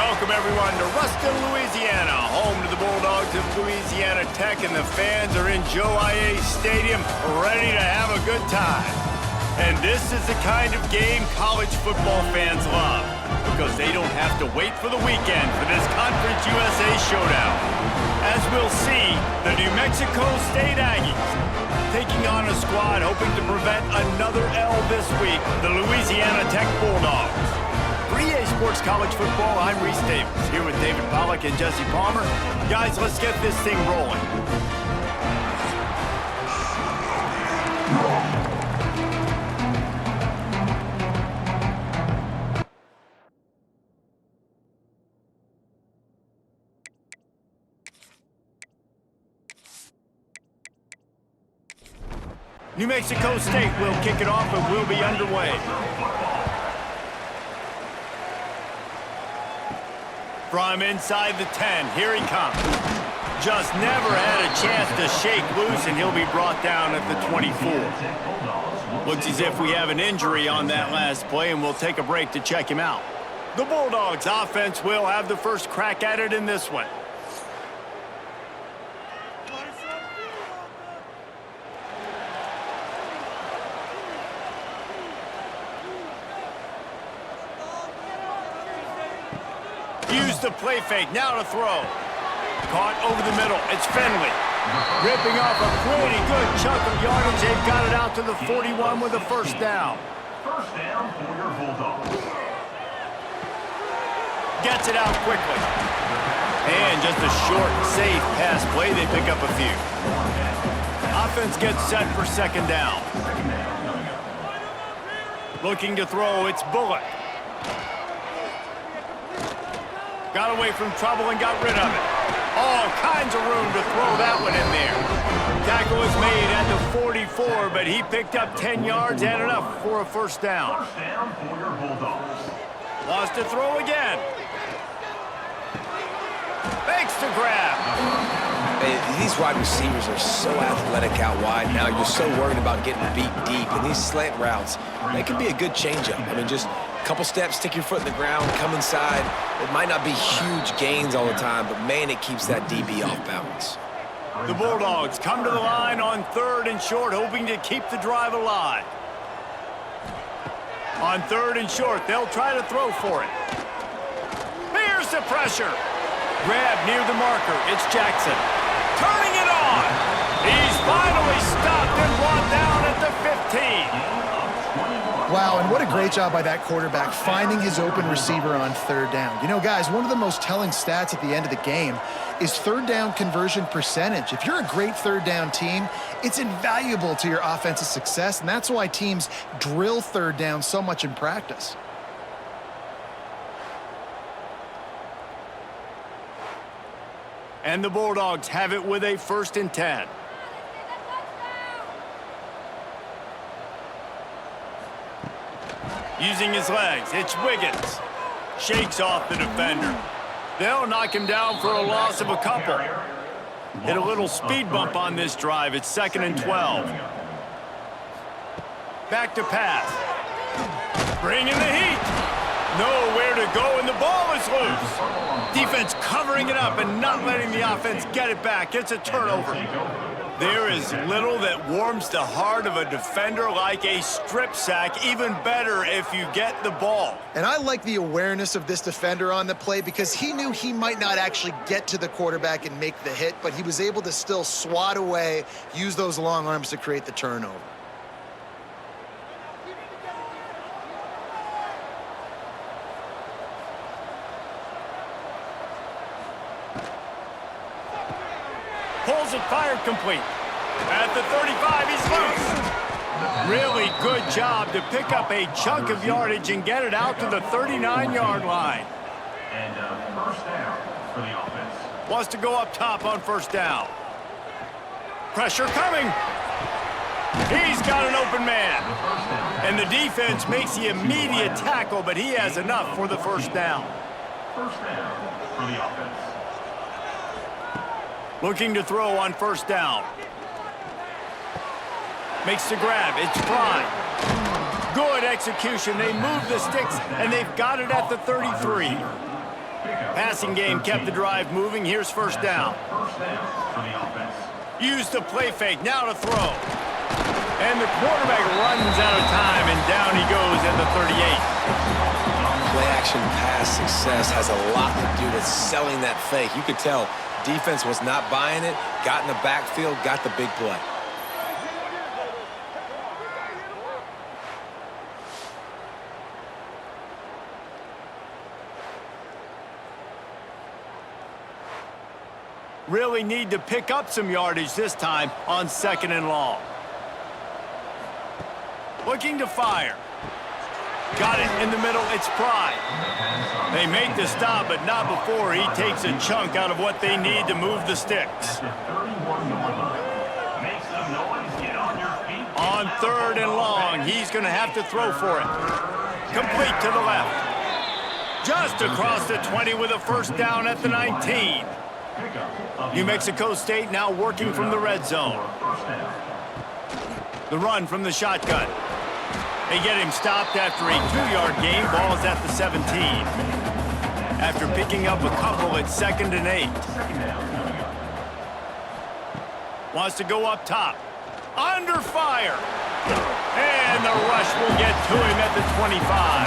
Welcome, everyone, to Ruston, Louisiana, home to the Bulldogs of Louisiana Tech, and the fans are in Joe I.A. Stadium, ready to have a good time. And this is the kind of game college football fans love, because they don't have to wait for the weekend for this Conference USA showdown. As we'll see, the New Mexico State Aggies taking on a squad hoping to prevent another L this week, the Louisiana Tech Bulldogs. For EA Sports College Football, I'm Reese Davis, here with David Pollack and Jesse Palmer. Guys, let's get this thing rolling. New Mexico State will kick it off and will be underway. From inside the 10, here he comes. Just never had a chance to shake loose, and he'll be brought down at the 24. Looks as if we have an injury on that last play, and we'll take a break to check him out. The Bulldogs offense will have the first crack at it in this one. Use the play fake, now to throw. Caught over the middle, it's Finley. Ripping off a pretty good chunk of yardage. They've got it out to the 41 with a first down. First down for your Bulldogs. Gets it out quickly. And just a short, safe pass play, they pick up a few. Offense gets set for second down. Looking to throw, it's Bullock. Got away from trouble and got rid of it. All kinds of room to throw that one in there. Tackle was made at the 44, but he picked up 10 yards and enough for a first down. First down for your Bulldogs. Wants to throw again. Fakes to grab. These wide receivers are so athletic out wide now. You're so worried about getting beat deep. And these slant routes, they can be a good changeup. I mean, just a couple steps, stick your foot in the ground, come inside. It might not be huge gains all the time, but, man, it keeps that DB off balance. The Bulldogs come to the line on 3rd and short, hoping to keep the drive alive. On 3rd and short, they'll try to throw for it. Here's the pressure. Grab near the marker. It's Jackson. Turning it on. He's finally stopped and brought down at the 15. Wow, and what a great job by that quarterback finding his open receiver on 3rd down. You know, guys, one of the most telling stats at the end of the game is 3rd down conversion percentage. If you're a great 3rd down team, it's invaluable to your offensive success, and that's why teams drill 3rd down so much in practice. And the Bulldogs have it with a 1st and 10. Using his legs, it's Wiggins. Shakes off the defender. They'll knock him down for a loss of a couple. Hit a little speed bump on this drive. It's 2nd and 12. Back to pass. Bringing the heat. Nowhere to go, and the ball is loose. Defense covering it up and not letting the offense get it back. It's a turnover. There is little that warms the heart of a defender like a strip sack. Even better if you get the ball. And I like the awareness of this defender on the play because he knew he might not actually get to the quarterback and make the hit, but he was able to still swat away, use those long arms to create the turnover. Pulls it, fired complete. At the 35, he's loose. Really good job to pick up a chunk of yardage and get it out to the 39-yard line. And first down for the offense. Wants to go up top on 1st down. Pressure coming. He's got an open man. And the defense makes the immediate tackle, but he has enough for the first down. First down for the offense. Looking to throw on 1st down. Makes the grab. It's Fry. Good execution. They move the sticks, and they've got it at the 33. Passing game kept the drive moving. Here's first down. First down for the offense. Use the play fake. Now to throw. And the quarterback runs out of time, and down he goes at the 38. Play-action pass success has a lot to do with selling that fake. You could tell defense was not buying it, got in the backfield, got the big play. Really need to pick up some yardage this time on 2nd and long. Looking to fire. Got it in the middle. It's Pride. They make the stop, but not before he takes a chunk out of what they need to move the sticks. On 3rd and long, he's going to have to throw for it. Complete to the left. Just across the 20 with a first down at the 19. New Mexico State now working from the red zone. The run from the shotgun. They get him stopped after a 2-yard gain. Ball's at the 17. After picking up a couple, it's 2nd and 8. Wants to go up top. Under fire. And the rush will get to him at the 25.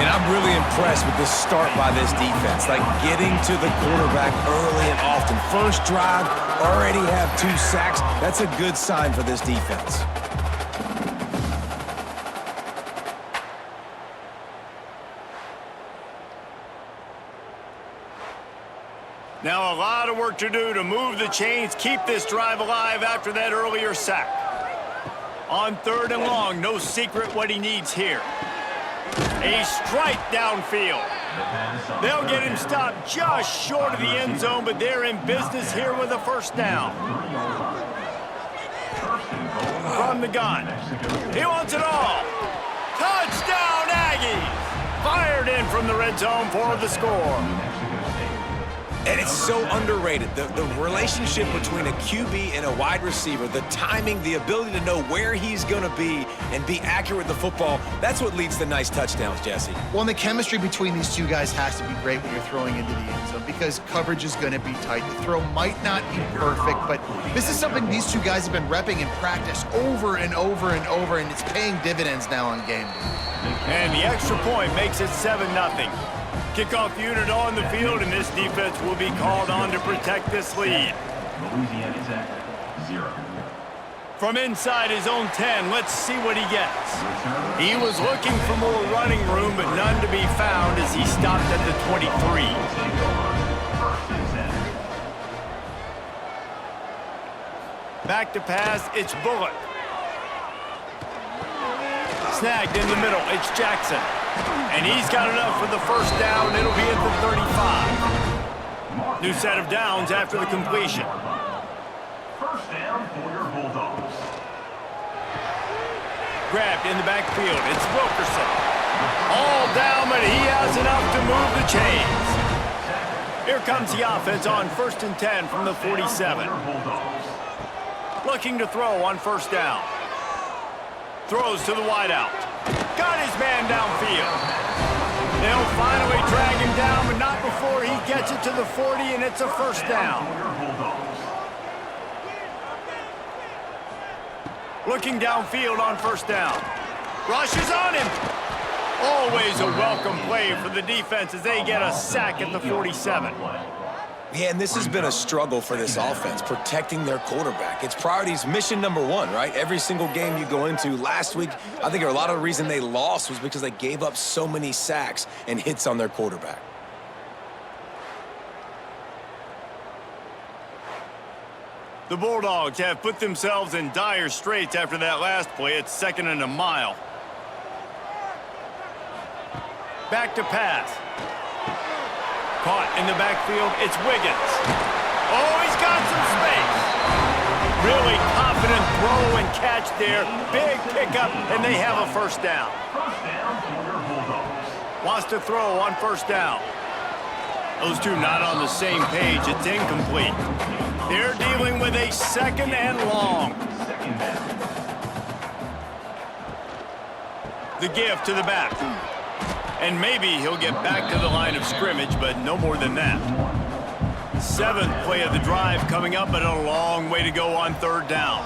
And I'm really impressed with this start by this defense. Like getting to the quarterback early and often. First drive, already have 2 sacks. That's a good sign for this defense. Now a lot of work to do to move the chains, keep this drive alive after that earlier sack. On 3rd and long, no secret what he needs here. A strike downfield. They'll get him stopped just short of the end zone, but they're in business here with a first down. From the gun. He wants it all. Touchdown, Aggies! Fired in from the red zone for the score. And it's so underrated. The relationship between a QB and a wide receiver, the timing, the ability to know where he's going to be and be accurate with the football, that's what leads to nice touchdowns, Jesse. Well, and the chemistry between these two guys has to be great when you're throwing into the end zone because coverage is going to be tight. The throw might not be perfect, but this is something these two guys have been repping in practice over and over and over, and it's paying dividends now on game day. And the extra point makes it 7-0. Kickoff unit on the field, and this defense will be called on to protect this lead. Louisiana's at 0. From inside his own 10, let's see what he gets. He was looking for more running room, but none to be found as he stopped at the 23. Back to pass, it's Bullock. Snagged in the middle, it's Jackson. And he's got enough for the first down. It'll be at the 35. New set of downs after the completion. First down for your Bulldogs. Grabbed in the backfield. It's Wilkerson. All down, but he has enough to move the chains. Here comes the offense on 1st and 10 from the 47. Looking to throw on first down. Throws to the wideout. Got his man downfield. They'll finally drag him down, but not before he gets it to the 40, and it's a first down. Looking downfield on first down. Rushes on him. Always a welcome play for the defense as they get a sack at the 47. Yeah, and this has been a struggle for this offense, protecting their quarterback. It's priorities mission #1, right? Every single game you go into. Last week, I think a lot of the reason they lost was because they gave up so many sacks and hits on their quarterback. The Bulldogs have put themselves in dire straits after that last play. It's 2nd and a mile. Back to pass. Caught in the backfield, it's Wiggins. Oh, he's got some space. Really confident throw and catch there. Big pickup, and they have a first down. First down for your Bulldogs. Wants to throw on first down. Those two not on the same page. It's incomplete. They're dealing with a 2nd and long. Second down. The give to the back. And maybe he'll get back to the line of scrimmage, but no more than that. 7th play of the drive coming up, but a long way to go on 3rd down.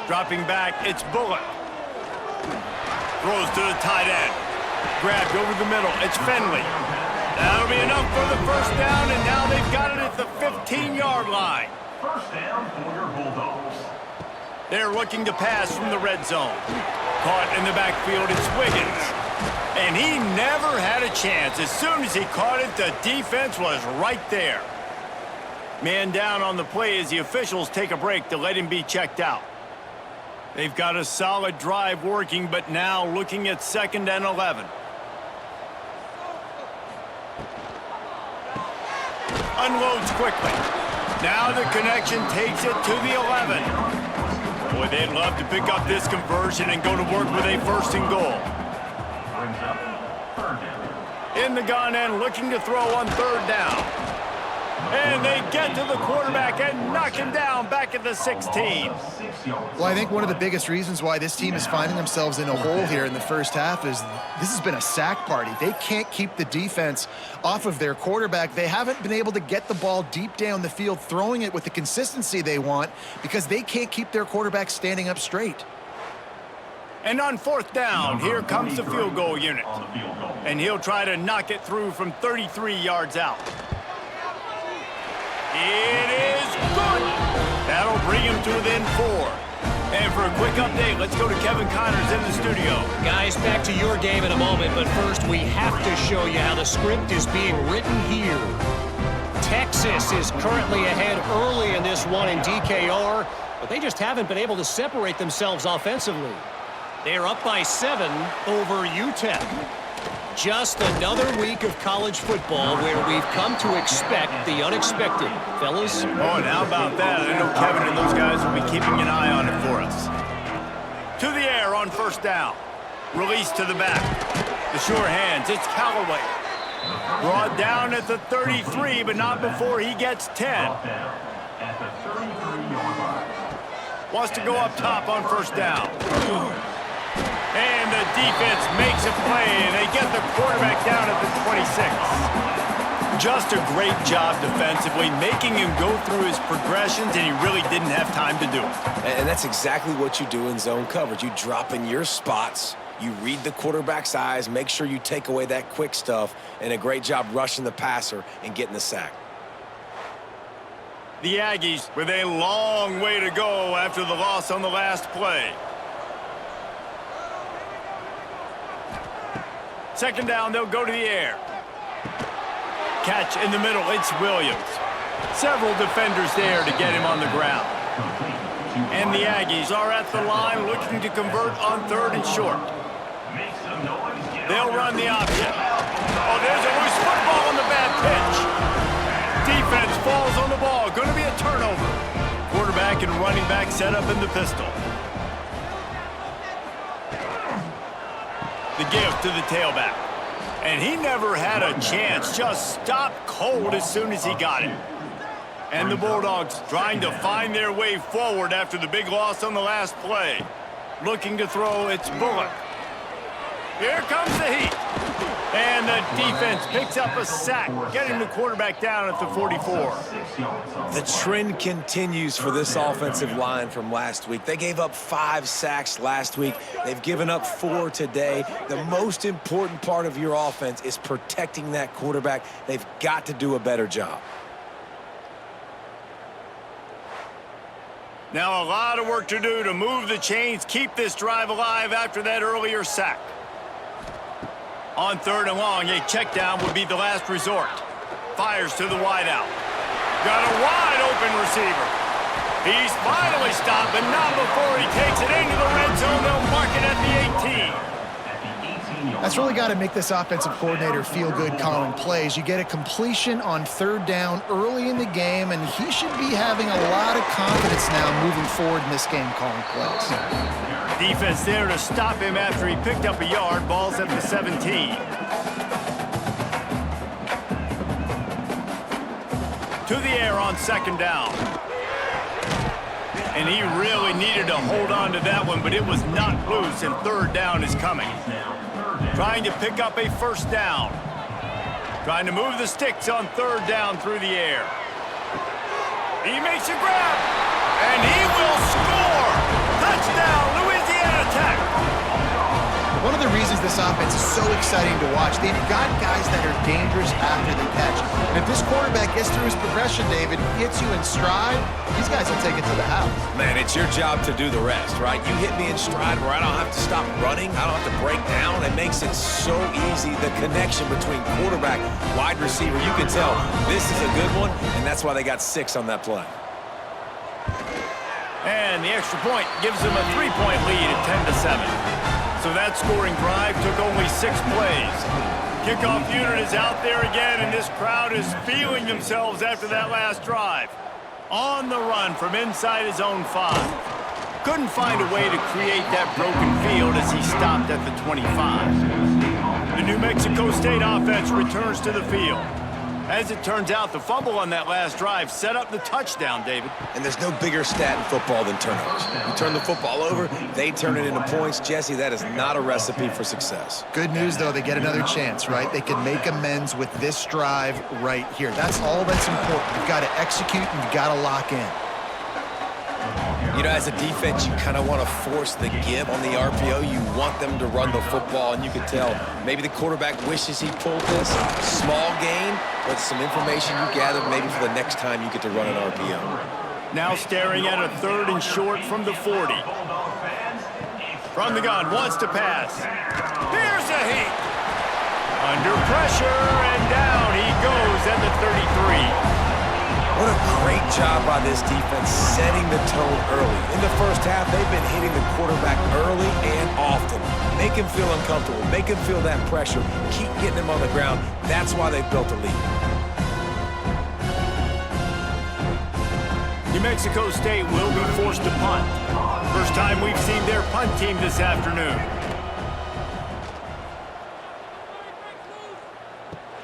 Dropping back, it's Bullock. Throws to the tight end. Grabbed over the middle, it's Finley. That'll be enough for the 1st down, and now they've got it at the 15-yard line. 1st down for your Bulldogs. They're looking to pass from the red zone. Caught in the backfield, it's Wiggins. And he never had a chance. As soon as he caught it, the defense was right there. Man down on the play as the officials take a break to let him be checked out. They've got a solid drive working, but now looking at 2nd and 11. Unloads quickly. Now the connection takes it to the 11. Boy, they'd love to pick up this conversion and go to work with a 1st and goal. Brings up 3rd down. In the gun and looking to throw on 3rd down. And they get to the quarterback and knock him down back at the 16. Well, I think one of the biggest reasons why this team is finding themselves in a hole here in the 1st half is this has been a sack party. They can't keep the defense off of their quarterback. They haven't been able to get the ball deep down the field, throwing it with the consistency they want because they can't keep their quarterback standing up straight. And on 4th down, here comes the field goal unit. And he'll try to knock it through from 33 yards out. It is good. That'll bring him to within 4. And for a quick update, let's go to Kevin Connors in the studio. Guys, back to your game in a moment, but first we have to show you how the script is being written here. Texas is currently ahead early in this one in DKR, but they just haven't been able to separate themselves offensively. They're up by 7 over UTEP. Just another week of college football where we've come to expect the unexpected. Fellas? Oh, and how about that? I know Kevin and those guys will be keeping an eye on it for us. To the air on 1st down. Release to the back. The sure hands, it's Callaway. Brought down at the 33, but not before he gets 10. At the 33-yard line. Wants to go up top on 1st down. And the defense makes a play, and they get the quarterback down at the 26. Just a great job defensively, making him go through his progressions, and he really didn't have time to do it. And that's exactly what you do in zone coverage. You drop in your spots, you read the quarterback's eyes, make sure you take away that quick stuff, and a great job rushing the passer and getting the sack. The Aggies with a long way to go after the loss on the last play. 2nd down, they'll go to the air. Catch in the middle, it's Williams. Several defenders there to get him on the ground. And the Aggies are at the line looking to convert on 3rd and short. They'll run the option. Oh, there's a loose football on the bad pitch. Defense falls on the ball. Going to be a turnover. Quarterback and running back set up in the pistol. The give to the tailback. And he never had a chance. Just stopped cold as soon as he got it. And the Bulldogs trying to find their way forward after the big loss on the last play. Looking to throw, it's Bullock. Here comes the heat. And the defense picks up a sack, getting the quarterback down at the 44. The trend continues for this offensive line from last week. They gave up 5 sacks last week. They've given up 4 today. The most important part of your offense is protecting that quarterback. They've got to do a better job. Now a lot of work to do to move the chains, keep this drive alive after that earlier sack. On 3rd and long, a check down would be the last resort. Fires to the wideout. Got a wide open receiver. He's finally stopped, but not before he takes it into the red zone. They'll mark it at the 18. That's really got to make this offensive coordinator feel good calling plays. You get a completion on 3rd down early in the game, and he should be having a lot of confidence now moving forward in this game calling plays. Defense there to stop him after he picked up a yard. Ball's at the 17. To the air on 2nd down. And he really needed to hold on to that one, but it was not loose, and 3rd down is coming. Now 3rd down. Trying to pick up a first down. Trying to move the sticks on third down through the air. He makes a grab, and he will score! Touchdown, Louisiana Tech! One of the reasons this offense is so exciting to watch, they've got guys that are dangerous after the catch. And if this quarterback gets through his progression, David, hits you in stride, these guys will take it to the house. Man, it's your job to do the rest, right? You hit me in stride where I don't have to stop running. I don't have to break down. It makes it so easy. The connection between quarterback, wide receiver, you can tell this is a good one, and that's why they got 6 on that play. And the extra point gives them a 3-point lead at 10-7. So that scoring drive took only 6 plays. Kickoff unit is out there again, and this crowd is feeling themselves after that last drive. On the run from inside his own 5. Couldn't find a way to create that broken field as he stopped at the 25. The New Mexico State offense returns to the field. As it turns out, the fumble on that last drive set up the touchdown, David. And there's no bigger stat in football than turnovers. You turn the football over, they turn it into points. Jesse, that is not a recipe for success. Good news, though, they get another chance, right? They can make amends with this drive right here. That's all that's important. You've got to execute and you've got to lock in. You know, as a defense, you kind of want to force the give on the RPO. You want them to run the football, and you can tell maybe the quarterback wishes he pulled this. Small gain, but some information you gather maybe for the next time you get to run an RPO. Now staring at a 3rd and short from the 40. From the gun, wants to pass. Here's a heat. Under pressure, and down he goes at the 33. What a great job by this defense setting the tone early. In the first half, they've been hitting the quarterback early and often. Make him feel uncomfortable. Make him feel that pressure. Keep getting him on the ground. That's why they've built a lead. New Mexico State will be forced to punt. First time we've seen their punt team this afternoon.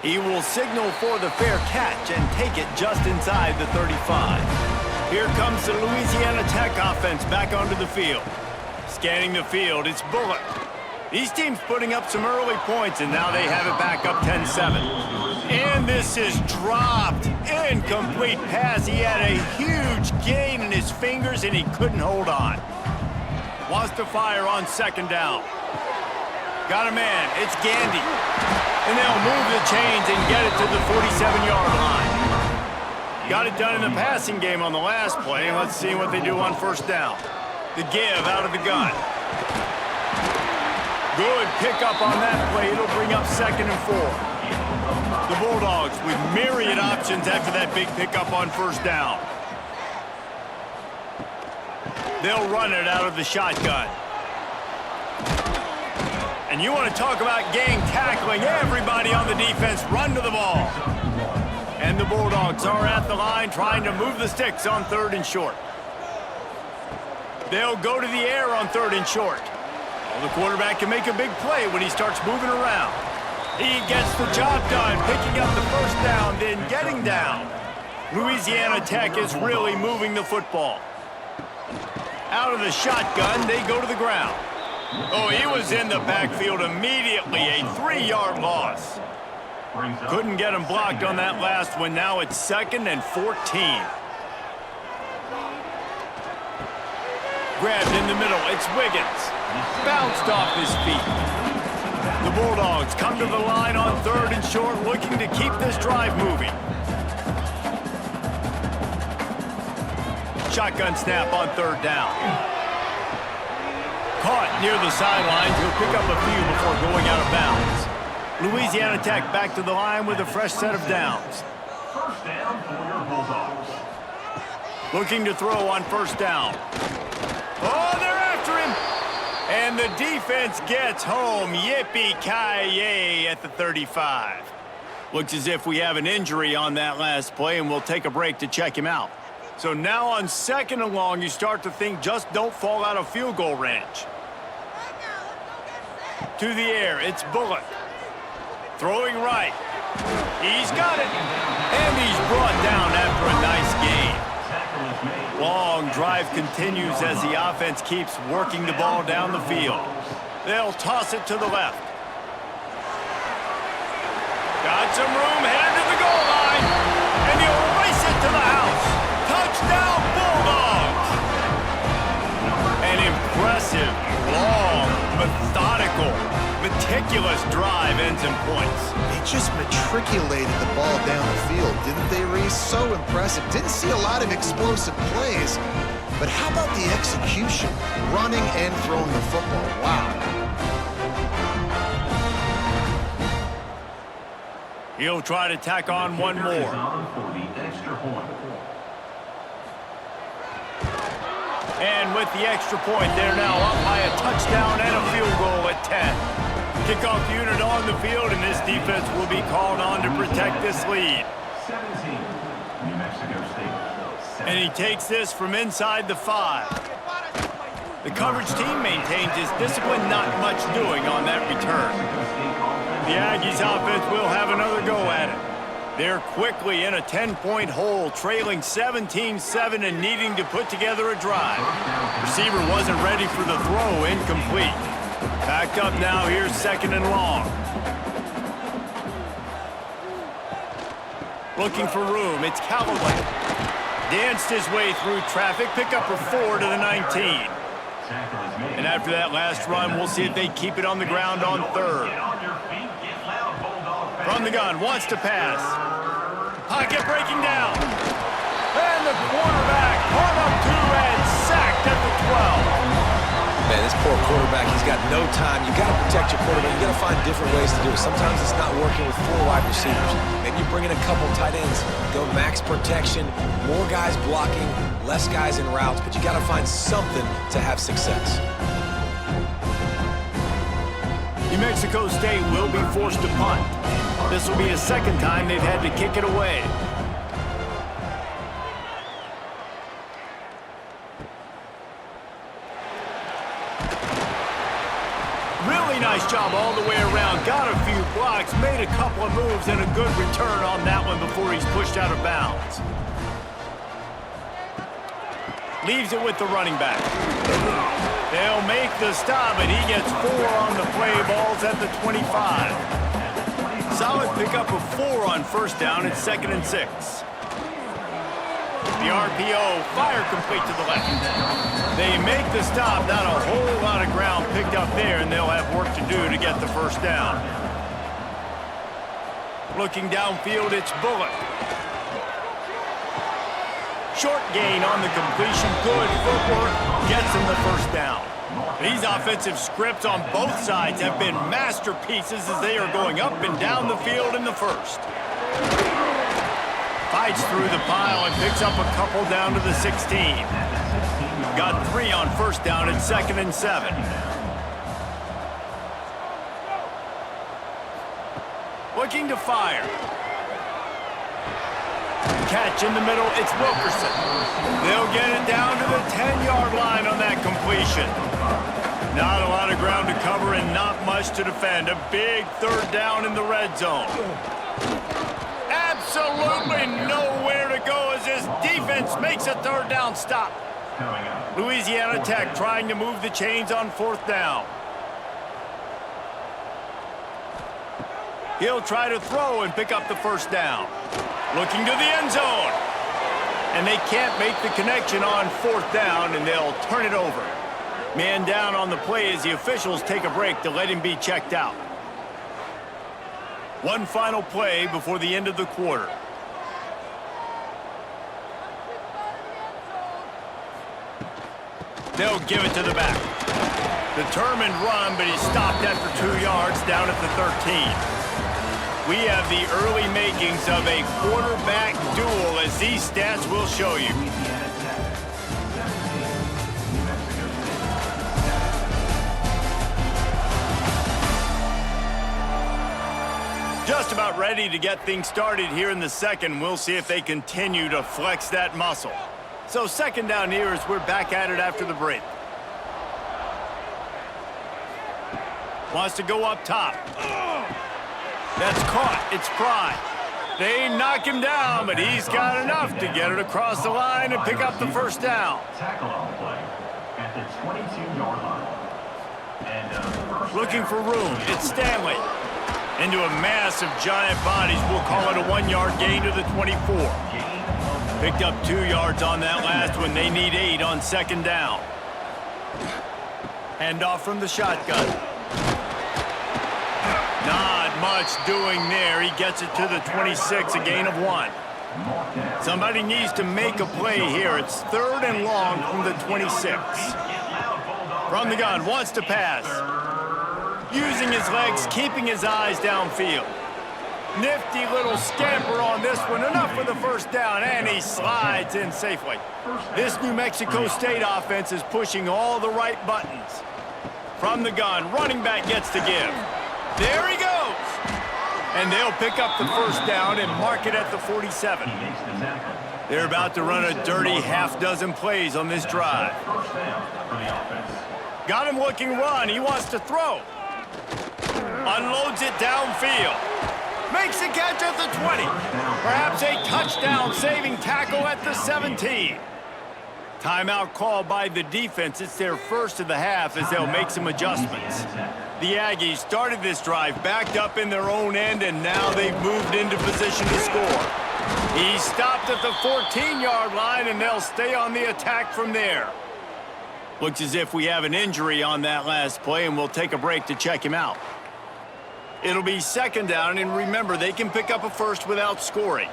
He will signal for the fair catch and take it just inside the 35. Here comes the Louisiana Tech offense back onto the field. Scanning the field, it's Bullock. These teams putting up some early points, and now they have it back up 10-7. And this is dropped. Incomplete pass. He had a huge gain in his fingers, and he couldn't hold on. Wants to fire on 2nd down. Got a man. It's Gandy. And they'll move the chains and get it to the 47-yard line. Got it done in the passing game on the last play. Let's see what they do on 1st down. The give out of the gun. Good pickup on that play. It'll bring up 2nd and 4. The Bulldogs with myriad options after that big pickup on 1st down. They'll run it out of the shotgun. And you want to talk about gang tackling. Everybody on the defense run to the ball. And the Bulldogs are at the line trying to move the sticks on 3rd and short. They'll go to the air on 3rd and short. Well, the quarterback can make a big play when he starts moving around. He gets the job done, picking up the 1st down, then getting down. Louisiana Tech is really moving the football. Out of the shotgun, they go to the ground. Oh, he was in the backfield immediately, a 3-yard loss. Couldn't get him blocked on that last one. Now it's 2nd and 14. Grabbed in the middle, it's Wiggins. Bounced off his feet. The Bulldogs come to the line on 3rd and short, looking to keep this drive moving. Shotgun snap on 3rd down. Caught near the sidelines. He'll pick up a few before going out of bounds. Louisiana Tech back to the line with a fresh set of downs. 1st down for your Bulldogs. Looking to throw on 1st down. Oh, they're after him. And the defense gets home. Yippee-ki-yay at the 35. Looks as if we have an injury on that last play, and we'll take a break to check him out. So now on 2nd and long, you start to think just don't fall out of field goal range. To the air, it's Bullock. Throwing right. He's got it. And he's brought down after a nice gain. Long drive continues as the offense keeps working the ball down the field. They'll toss it to the left. got some room headed to the goal line. And he'll race it to the house. Touchdown, Bulldogs. An impressive, long, methodical, meticulous drive ends in points. They just matriculated the ball down the field, didn't they, Reese? So impressive. Didn't see a lot of explosive plays, but how about the execution? Running and throwing the football. Wow. He'll try to tack on one more. For the extra point. And with the extra point, they're now up by a touchdown and a field goal at 10. Kickoff unit on the field, and this defense will be called on to protect this lead. 17, New Mexico State. And he takes this from inside the 5. The coverage team maintains his discipline, not much doing on that return. The Aggies offense will have another go at it. They're quickly in a 10-point hole, trailing 17-7 and needing to put together a drive. Receiver wasn't ready for the throw, incomplete. Backed up now, here's 2nd and long. Looking for room, it's Callaway. Danced his way through traffic, pick up a 4 to the 19. And after that last run, we'll see if they keep it on the ground on 3rd. From the gun, wants to pass. Pocket breaking down. And the quarterback caught up 2 and sacked at the 12. Man, this poor quarterback, he's got no time. You got to protect your quarterback. You got to find different ways to do it. Sometimes it's not working with 4 wide receivers. Maybe you bring in a couple tight ends, go max protection, more guys blocking, less guys in routes, but you got to find something to have success. New Mexico State will be forced to punt. This will be a 2nd time they've had to kick it away. Really nice job all the way around. Got a few blocks, made a couple of moves, and a good return on that one before he's pushed out of bounds. Leaves it with the running back. They'll make the stop, and he gets 4 on the play. Ball's at the 25. Solid pickup of 4 on 1st down. It's 2nd and 6. The RPO, fire complete to the left. They make the stop. Not a whole lot of ground picked up there, and they'll have work to do to get the 1st down. Looking downfield, it's Bullock. Short gain on the completion. Good footwork. Gets him the 1st down. These offensive scripts on both sides have been masterpieces as they are going up and down the field in the 1st. Fights through the pile and picks up a couple down to the 16. Got 3 on 1st down at 2nd and 7. Looking to fire. Catch in the middle, it's Wilkerson. They'll get it down to the 10-yard line on that completion. Not a lot of ground to cover and not much to defend. A big 3rd down in the red zone. Absolutely nowhere to go as this defense makes a 3rd down stop. Louisiana Tech trying to move the chains on 4th down. He'll try to throw and pick up the 1st down. Looking to the end zone. And they can't make the connection on 4th down, and they'll turn it over. Man down on the play as the officials take a break to let him be checked out. One final play before the end of the quarter. They'll give it to the back. Determined run, but he stopped after 2 yards down at the 13. We have the early makings of a quarterback duel, as these stats will show you. Just about ready to get things started here in the 2nd. We'll see if they continue to flex that muscle. So 2nd down here as we're back at it after the break. Wants to go up top. That's caught. It's Pride. They knock him down, but he's got enough to get it across the line and pick up the 1st down. Tackle on the play at the 22-yard line. And looking for room. It's Stanley. Into a mass of giant bodies. We'll call it a 1-yard gain to the 24. Picked up 2 yards on that last one. They need 8 on second down. Handoff from the shotgun. Not much doing there. He gets it to the 26, a gain of 1. Somebody needs to make a play here. It's 3rd and long from the 26. From the gun, wants to pass. Using his legs, keeping his eyes downfield. Nifty little scamper on this one. Enough for the first down, and he slides in safely. This New Mexico State offense is pushing all the right buttons. From the gun, running back gets to give. There he goes. And they'll pick up the first down and mark it at the 47. They're about to run a dirty half-dozen plays on this drive. Got him looking run. He wants to throw. Unloads it downfield. Makes a catch at the 20. Perhaps a touchdown-saving tackle at the 17. Timeout called by the defense. It's their first of the half as they'll make some adjustments. The Aggies started this drive backed up in their own end, and now they've moved into position to score. He stopped at the 14-yard line, and they'll stay on the attack from there. Looks as if we have an injury on that last play, and we'll take a break to check him out. It'll be second down, and remember, they can pick up a first without scoring.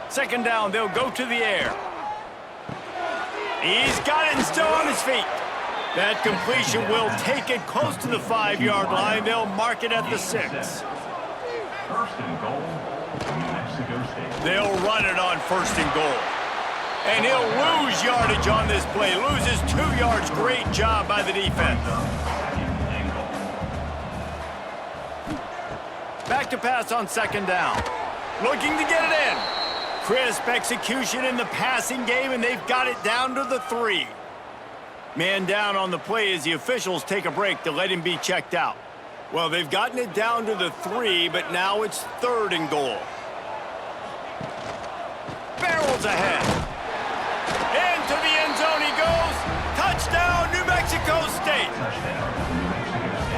Second down, they'll go to the air. He's got it and still on his feet. That completion will take it close to the 5-yard line. They'll mark it at the 6. First and goal, New Mexico State. They'll run it on first and goal. And he'll lose yardage on this play. Loses 2 yards. Great job by the defense. Back to pass on second down. Looking to get it in. Crisp execution in the passing game, and they've got it down to the 3. Man down on the play as the officials take a break to let him be checked out. Well, they've gotten it down to the 3, but now it's 3rd and goal. Barrels ahead. Into the end zone he goes. Touchdown, New Mexico State.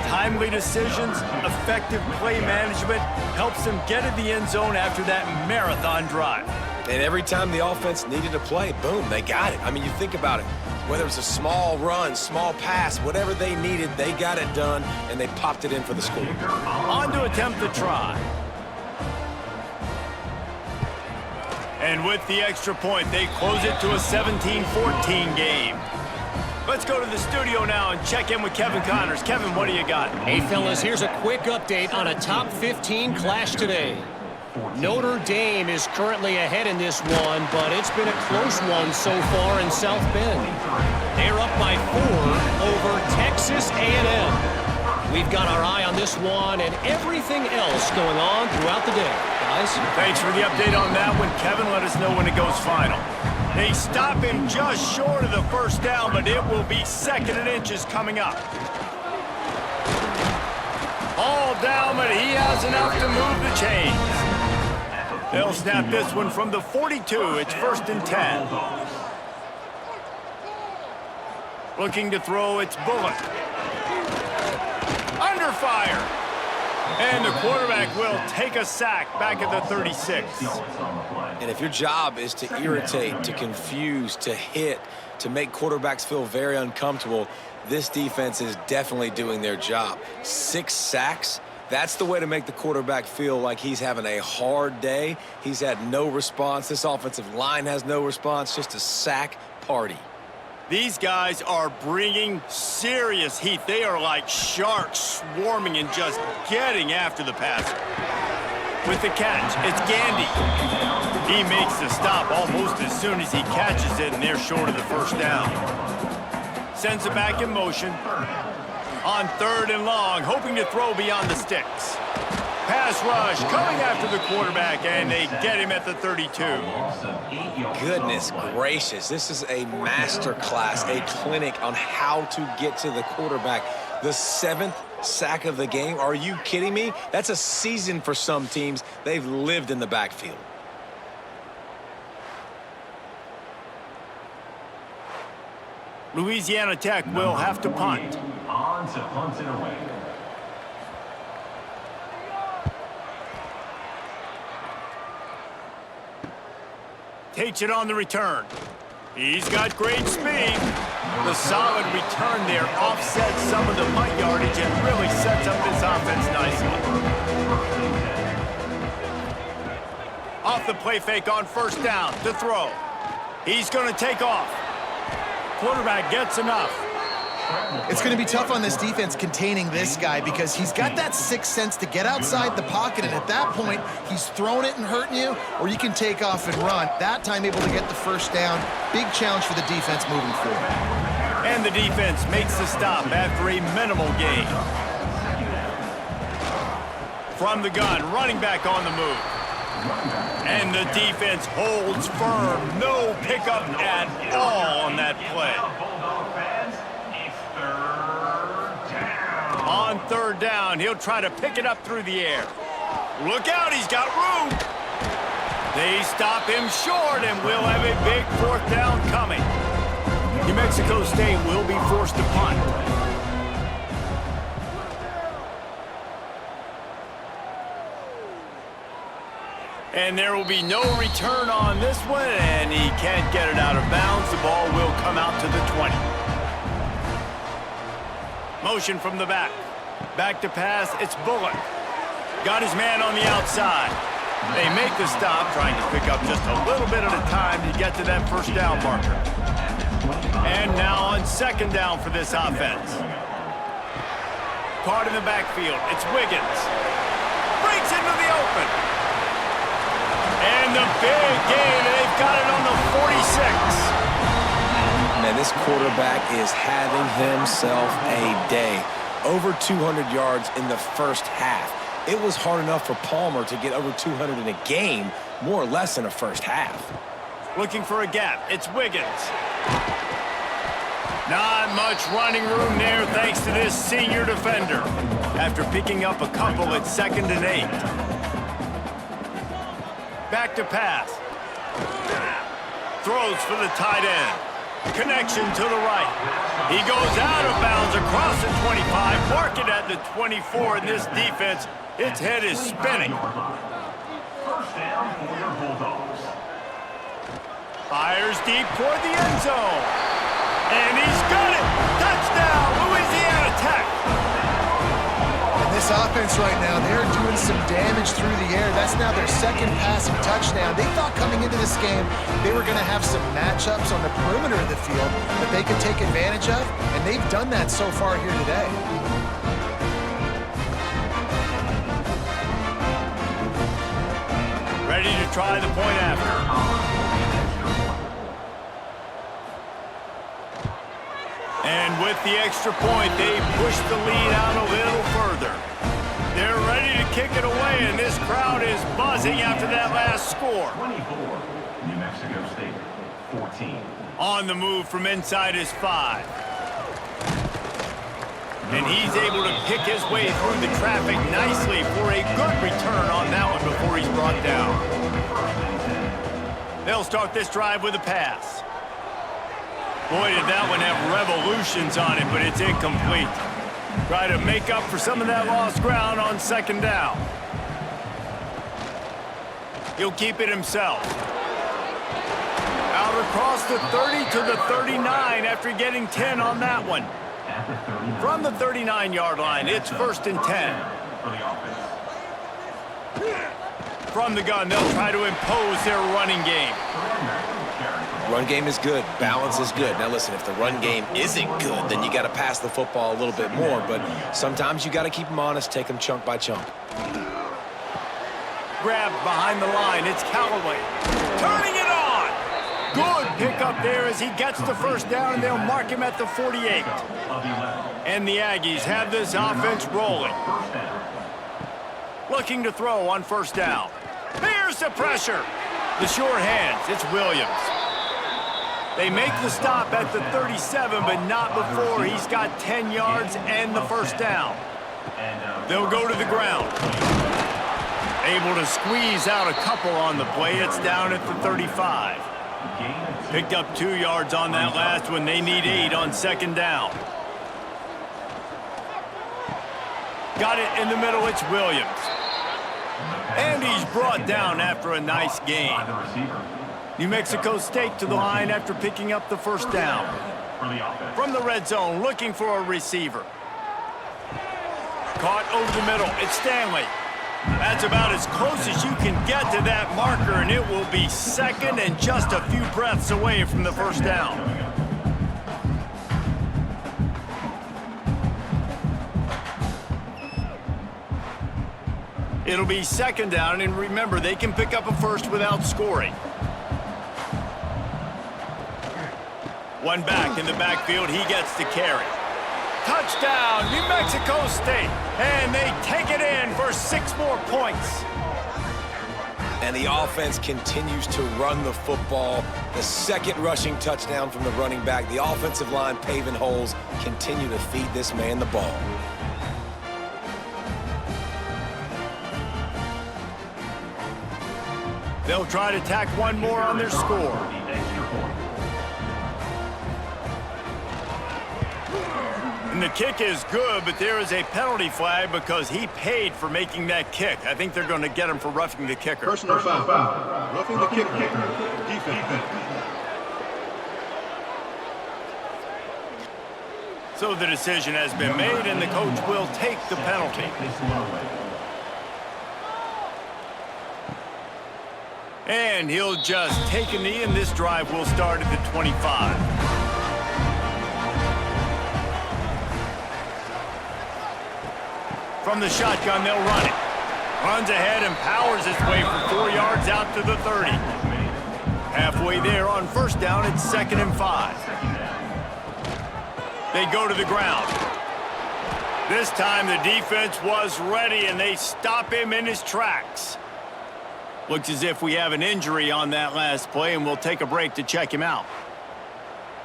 Timely decisions, effective play management helps them get in the end zone after that marathon drive. And every time the offense needed a play, boom, they got it. I mean, you think about it. Whether it was a small run, small pass, whatever they needed, they got it done, and they popped it in for the score. On to attempt the try. And with the extra point, they close it to a 17-14 game. Let's go to the studio now and check in with Kevin Connors. Kevin, what do you got? Hey, fellas, here's a quick update on a top 15 clash today. Notre Dame is currently ahead in this one, but it's been a close one so far in South Bend. They're up by 4 over Texas A&M. We've got our eye on this one and everything else going on throughout the day. Guys? Thanks for the update on that one, Kevin. Let us know when it goes final. They stop him just short of the first down, but it will be 2nd and inches coming up. All down, but he has enough to move the chains. They'll snap this one from the 42. It's 1st and 10. Looking to throw, it's Bullock. Under fire. And the quarterback will take a sack back at the 36. And if your job is to irritate, to confuse, to hit, to make quarterbacks feel very uncomfortable, this defense is definitely doing their job. 6 sacks. That's the way to make the quarterback feel like he's having a hard day. He's had no response. This offensive line has no response, just a sack party. These guys are bringing serious heat. They are like sharks swarming and just getting after the passer. With the catch, it's Gandy. He makes the stop almost as soon as he catches it, and they're short of the first down. Sends it back in motion. On 3rd and long, hoping to throw beyond the sticks. Pass rush coming after the quarterback, and they get him at the 32. Goodness gracious, this is a master class, a clinic on how to get to the quarterback. The 7th sack of the game. Are you kidding me? That's a season for some teams. They've lived in the backfield. Louisiana Tech will have to punt. On to punt it away. Takes it on the return. He's got great speed. The solid return there offsets some of the punt yardage and really sets up this offense nicely. Off the play fake on first down to throw. He's going to take off. Quarterback gets enough. It's going to be tough on this defense containing this guy because he's got that sixth sense to get outside the pocket, and at that point, he's throwing it and hurting you, or you can take off and run. That time able to get the first down. Big challenge for the defense moving forward. And the defense makes the stop after a minimal gain. From the gun, running back on the move. And the defense holds firm. No pickup at all on that play. On third down, he'll try to pick it up through the air. Look out, he's got room. They stop him short, and we'll have a big fourth down coming. New Mexico State will be forced to punt. And there will be no return on this one, and he can't get it out of bounds. The ball will come out to the 20. Motion from the back. Back to pass, it's Bullock. Got his man on the outside. They make the stop, trying to pick up just a little bit at a time to get to that first down marker. And now on second down for this offense. Caught in the backfield, it's Wiggins. Breaks into the open. And the big gain, and they've got it on the 46. Man, this quarterback is having himself a day. Over 200 yards in the first half. It was hard enough for Palmer to get over 200 in a game, more or less in a first half. Looking for a gap, it's Wiggins. Not much running room there thanks to this senior defender. After picking up a couple at 2nd and 8. Back to pass. Throws for the tight end. Connection to the right. He goes out of bounds across the 25, mark it at the 24, and this defense, its head is spinning. First down for your Bulldogs. Fires deep toward the end zone. And he's got it! Touchdown, Louisiana Tech! This offense right now, they're doing some damage through the air. That's now their second passing touchdown. They thought coming into this game they were going to have some matchups on the perimeter of the field that they could take advantage of, and they've done that so far here today. Ready to try the point after. And with the extra point, they push the lead out a little further. They're ready to kick it away, and this crowd is buzzing after that last score. 24, New Mexico State, 14. On the move from inside his 5. And he's able to pick his way through the traffic nicely for a good return on that one before he's brought down. They'll start this drive with a pass. Boy, did that one have revolutions on it, but it's incomplete. Try to make up for some of that lost ground on second down. He'll keep it himself. Out across the 30 to the 39 after getting 10 on that one. From the 39-yard line, it's 1st and 10. From the gun, they'll try to impose their running game. Run game is good. Balance is good. Now listen, if the run game isn't good, then you got to pass the football a little bit more. But sometimes you got to keep them honest, take them chunk by chunk. Grabbed behind the line. It's Callaway. Turning it on. Good pickup there as he gets the first down, and they'll mark him at the 48. And the Aggies have this offense rolling. Looking to throw on first down. Here's the pressure. The sure hands. It's Williams. They make the stop at the 37, but not before he's got 10 yards and the first down. They'll go to the ground. Able to squeeze out a couple on the play. It's down at the 35. Picked up 2 yards on that last one. They need 8 on second down. Got it in the middle. It's Williams. And he's brought down after a nice gain. New Mexico State to the line after picking up the first down. From the red zone, looking for a receiver. Caught over the middle. It's Stanley. That's about as close as you can get to that marker, and it will be second and just a few breaths away from the first down. It'll be second down, and remember, they can pick up a first without scoring. One back in the backfield, he gets to carry. Touchdown, New Mexico State, and they take it in for 6 more points. And the offense continues to run the football. The second rushing touchdown from the running back. The offensive line paving holes. Continue to feed this man the ball. They'll try to tack one more on their score. And the kick is good, but there is a penalty flag because he paid for making that kick. I think they're going to get him for roughing the kicker. Personal foul. Roughing the kicker. Defense. So the decision has been made, and the coach will take the penalty. And he'll just take a knee, and this drive will start at the 25. From the shotgun, they'll run it. Runs ahead and powers his way for 4 yards out to the 30. Halfway there on first down, it's 2nd and 5. They go to the ground. This time the defense was ready, and they stop him in his tracks. Looks as if we have an injury on that last play, and we'll take a break to check him out.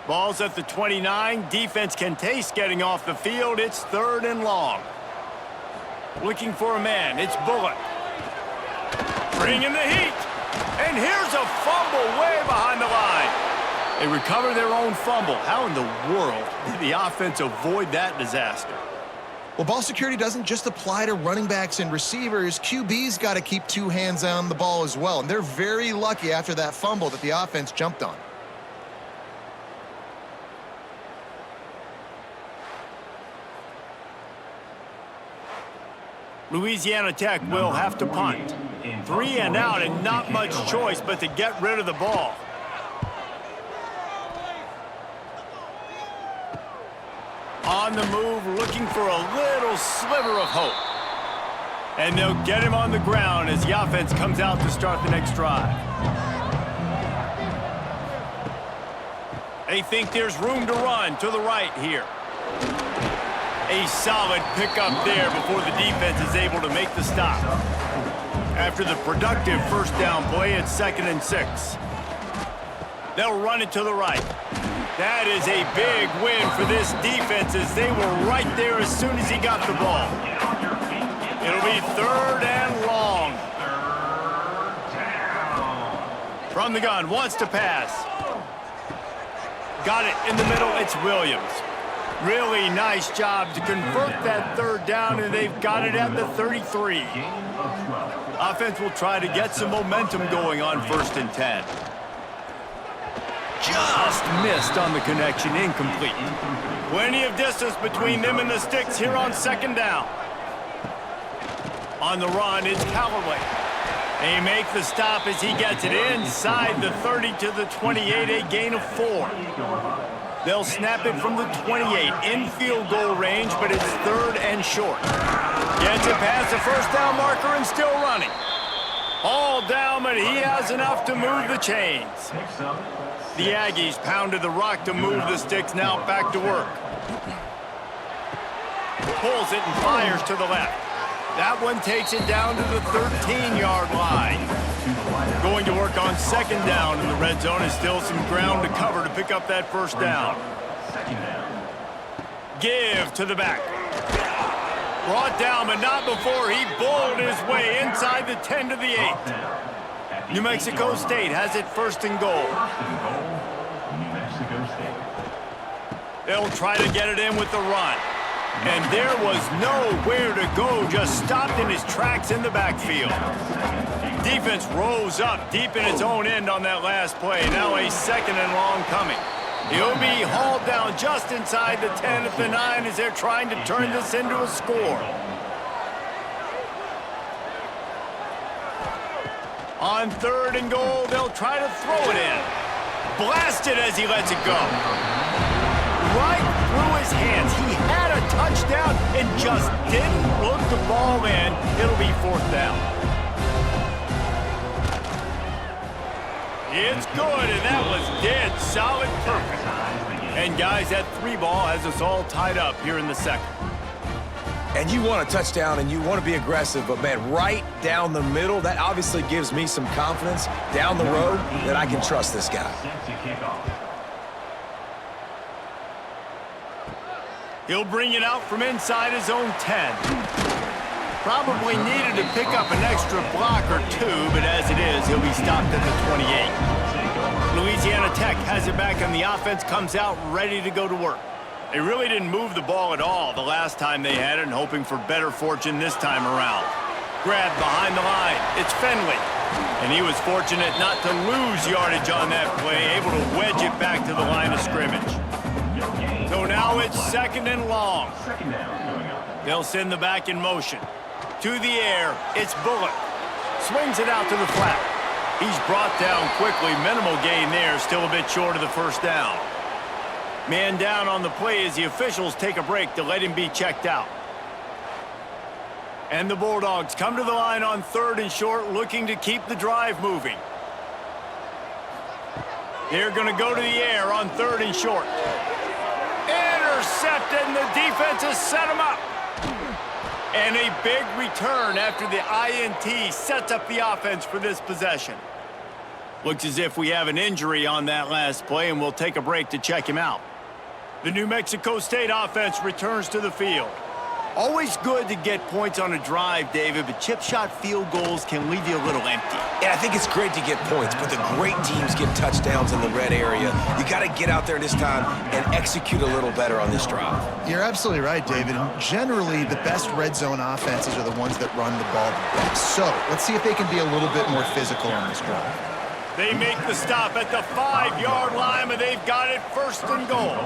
Ball's at the 29. Defense can taste getting off the field. It's 3rd and long. Looking for a man. It's Bullock. Bringing the heat. And here's a fumble way behind the line. They recover their own fumble. How in the world did the offense avoid that disaster? Well, ball security doesn't just apply to running backs and receivers. QB's got to keep 2 hands on the ball as well. And they're very lucky after that fumble that the offense jumped on. Louisiana Tech will have to punt. 3 and out, and not much choice but to get rid of the ball. On the move, looking for a little sliver of hope. And they'll get him on the ground as the offense comes out to start the next drive. They think there's room to run to the right here. A solid pickup there before the defense is able to make the stop. After the productive first down play, it's 2nd and 6. They'll run it to the right. That is a big win for this defense as they were right there as soon as he got the ball. It'll be 3rd and long. From the gun, wants to pass. Got it in the middle, it's Williams. Really nice job to convert that 3rd down, and they've got it at the 33. Offense will try to get some momentum going on 1st and 10. Just missed on the connection, incomplete. Plenty of distance between them and the sticks here on 2nd down. On the run, it's Callaway. They make the stop as he gets it inside the 30 to the 28, a gain of 4. They'll snap it from the 28 in field goal range, but it's 3rd and short. Gets it past the first down marker and still running. All down, but he has enough to move the chains. The Aggies pounded the rock to move the sticks, now back to work. Pulls it and fires to the left. That one takes it down to the 13-yard line. Going to work on 2nd down in the red zone, and still some ground to cover to pick up that first down. Give to the back. Brought down, but not before he bowled his way inside the 10 to the 8. New Mexico State has it 1st and goal. They'll try to get it in with the run. And there was nowhere to go, just stopped in his tracks in the backfield. Defense rose up deep in its own end on that last play. Now a 2nd and long coming. He'll be hauled down just inside the 10 at the 9 as they're trying to turn this into a score. On 3rd and goal, they'll try to throw it in. Blasted as he lets it go. Right through his hands. He had a touchdown and just didn't look the ball in. It'll be 4th down. It's good, and that was dead solid perfect. And guys, that 3 ball has us all tied up here in the 2nd. And you want a touchdown and you want to be aggressive, but man, right down the middle, that obviously gives me some confidence down the road that I can trust this guy. He'll bring it out from inside his own 10. Probably needed to pick up an extra block or 2, but as it is, he'll be stopped at the 28. Louisiana Tech has it back, and the offense comes out ready to go to work. They really didn't move the ball at all the last time they had it, and hoping for better fortune this time around. Grabbed behind the line. It's Finley. And he was fortunate not to lose yardage on that play, able to wedge it back to the line of scrimmage. So now it's 2nd and long. They'll send the back in motion. To the air, it's Bullock. Swings it out to the flat. He's brought down quickly. Minimal gain there, still a bit short of the 1st down. Man down on the play as the officials take a break to let him be checked out. And the Bulldogs come to the line on 3rd and short, looking to keep the drive moving. They're going to go to the air on 3rd and short. Intercepted, and the defense has set him up. And a big return after the INT sets up the offense for this possession. Looks as if we have an injury on that last play, and we'll take a break to check him out. The New Mexico State offense returns to the field. Always good to get points on a drive, David, but chip shot field goals can leave you a little empty. Yeah, I think it's great to get points, but the great teams get touchdowns in the red area. You got to get out there this time and execute a little better on this drive. You're absolutely right, David. And generally, the best red zone offenses are the ones that run the ball the best. So let's see if they can be a little bit more physical on this drive. They make the stop at the 5-yard line, but they've got it 1st and goal.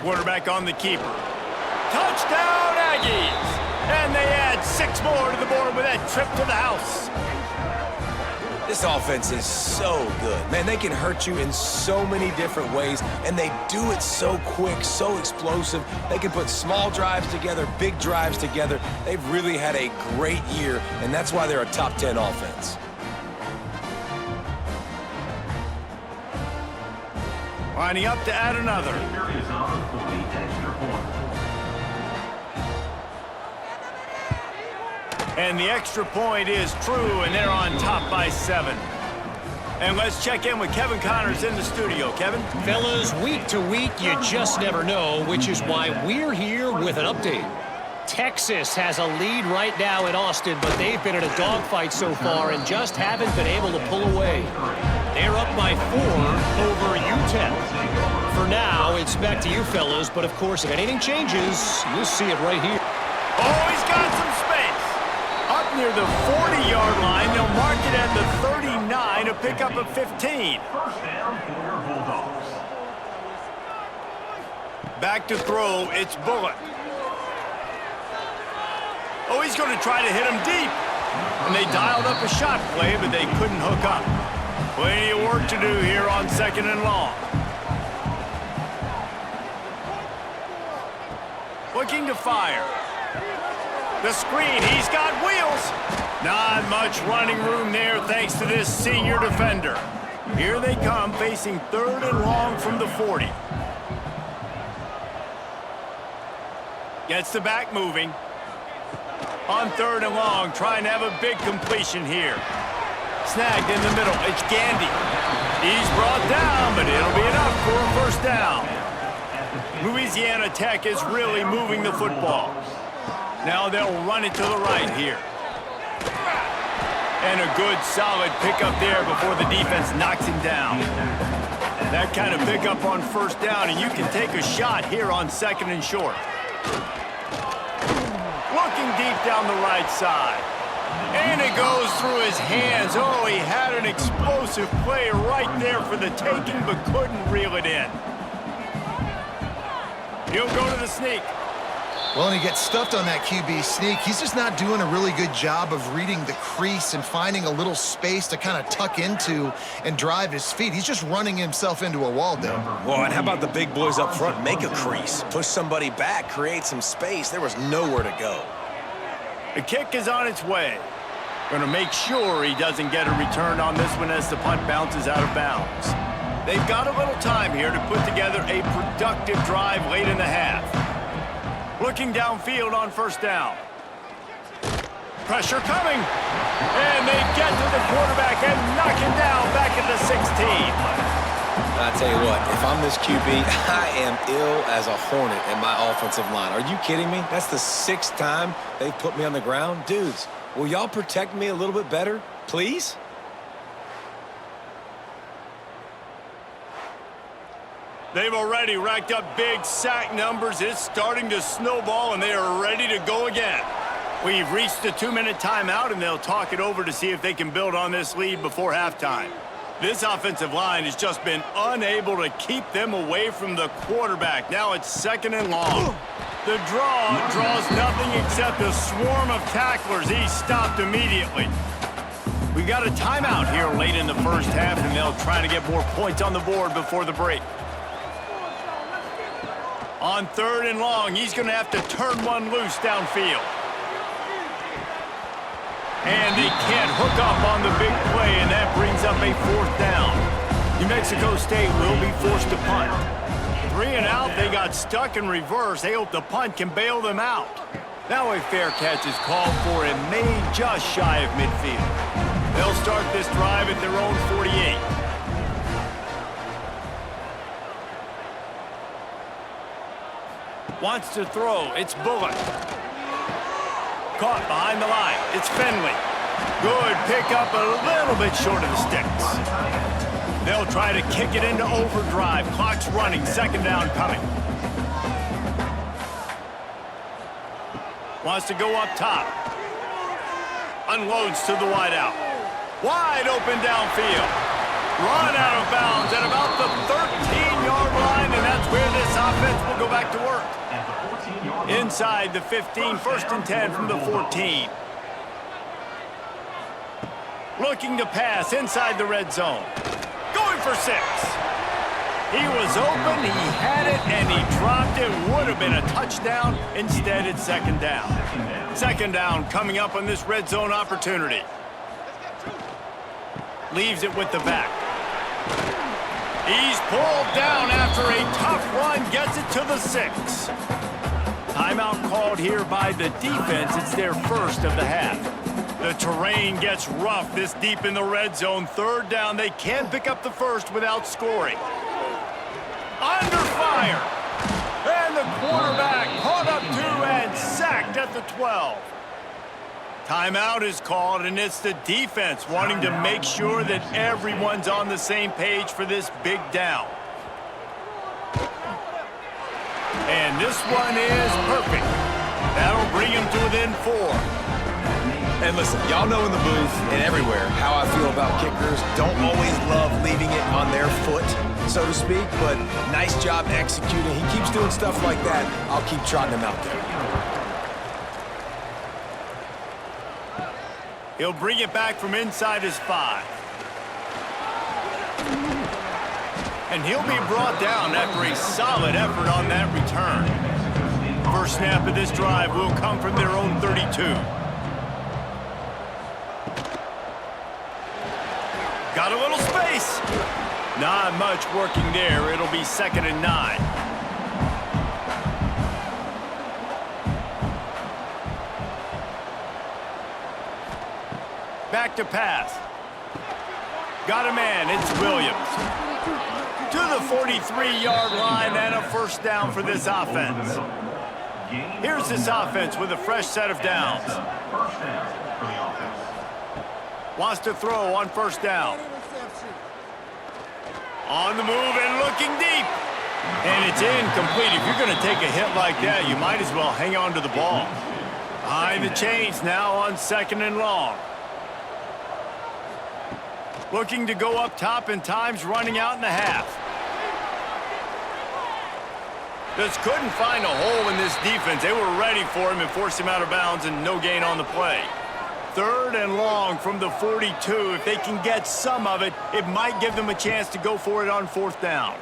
Quarterback on the keeper. Touchdown, Aggies! And they add 6 more to the board with that trip to the house. This offense is so good. Man, they can hurt you in so many different ways, and they do it so quick, so explosive. They can put small drives together, big drives together. They've really had a great year, and that's why they're a top 10 offense. Lining up to add another. And the extra point is true, and they're on top by 7. And let's check in with Kevin Connors in the studio. Kevin? Fellas, week to week, you just never know, which is why we're here with an update. Texas has a lead right now in Austin, but they've been in a dogfight so far and just haven't been able to pull away. They're up by 4 over UTEP. For now, it's back to you fellas, but of course, if anything changes, you'll see it right here. Oh, he's got some space. Up near the 40-yard line, they'll mark it at the 39 to pick up a 15. 1st down for Bulldogs. Back to throw, it's Bullock. Oh, he's going to try to hit him deep. And they dialed up a shot play, but they couldn't hook up. Plenty of work to do here on 2nd and long. Looking to fire. The screen, he's got wheels. Not much running room there thanks to this senior defender. Here they come, facing 3rd and long from the 40. Gets the back moving. On 3rd and long, trying to have a big completion here. Snagged in the middle, it's Gandy. He's brought down, but it'll be enough for a 1st down. Louisiana Tech is really moving the football. Now they'll run it to the right here. And a good, solid pickup there before the defense knocks him down. That kind of pickup on 1st down, and you can take a shot here on 2nd and short. Looking deep down the right side. And it goes through his hands. Oh, he had an explosive play right there for the taking, but couldn't reel it in. He'll go to the sneak. Well, and he gets stuffed on that QB sneak. He's just not doing a really good job of reading the crease and finding a little space to kind of tuck into and drive his feet. He's just running himself into a wall there. Well, and how about the big boys up front? Make a crease, push somebody back, create some space. There was nowhere to go. The kick is on its way. Going to make sure he doesn't get a return on this one as the punt bounces out of bounds. They've got a little time here to put together a productive drive late in the half. Looking downfield on first down. Pressure coming. And they get to the quarterback and knock him down back at the 16. I tell you what, if I'm this QB, I am ill as a hornet in my offensive line. Are you kidding me? That's the 6th time they've put me on the ground. Dudes, will y'all protect me a little bit better, please? They've already racked up big sack numbers. It's starting to snowball, and they are ready to go again. We've reached the 2-minute timeout, and they'll talk it over to see if they can build on this lead before halftime. This offensive line has just been unable to keep them away from the quarterback. Now it's 2nd and long. The draw draws nothing except a swarm of tacklers. He's stopped immediately. We got a timeout here late in the first half, and they'll try to get more points on the board before the break. On 3rd and long, he's going to have to turn one loose downfield. And they can't hook up on the big play, and that brings up a 4th down. New Mexico State will be forced to punt. 3 and out, they got stuck in reverse. They hope the punt can bail them out. Now a fair catch is called for and made just shy of midfield. They'll start this drive at their own 48. Wants to throw. It's Bullock. Caught behind the line. It's Finley. Good pickup, a little bit short of the sticks. They'll try to kick it into overdrive. Clock's running. 2nd down coming. Wants to go up top. Unloads to the wideout. Wide open downfield. Run out of bounds at about the 13-yard line, and that's where this offense will go back to work. Inside the 15, 1st and 10 from the 14. Looking to pass inside the red zone. Going for 6. He was open, he had it, and he dropped it. Would have been a touchdown. Instead, it's 2nd down. 2nd down coming up on this red zone opportunity. Leaves it with the back. He's pulled down after a tough run, gets it to the 6. Timeout called here by the defense. It's their 1st of the half. The terrain gets rough this deep in the red zone. 3rd down, they can't pick up the 1st without scoring. Under fire. And the quarterback caught up 2 and sacked at the 12. Timeout is called, and it's the defense wanting to make sure that everyone's on the same page for this big down. And this one is perfect. That'll bring him to within 4. And listen, y'all know in the booth and everywhere how I feel about kickers. Don't always love leaving it on their foot, so to speak, but nice job executing. He keeps doing stuff like that. I'll keep trotting him out there. He'll bring it back from inside his 5. And he'll be brought down after a solid effort on that return. First snap of this drive will come from their own 32. Got a little space. Not much working there. It'll be 2nd and 9. Back to pass. Got a man. It's Williams. To the 43-yard line and a 1st down for this offense. Here's this offense with a fresh set of downs. Wants to throw on 1st down. On the move and looking deep. And it's incomplete. If you're going to take a hit like that, you might as well hang on to the ball. Behind Behind the chains now on 2nd and long. Looking to go up top, and time's running out in the half. Just couldn't find a hole in this defense. They were ready for him and forced him out of bounds, and no gain on the play. 3rd and long from the 42. If they can get some of it, it might give them a chance to go for it on 4th down.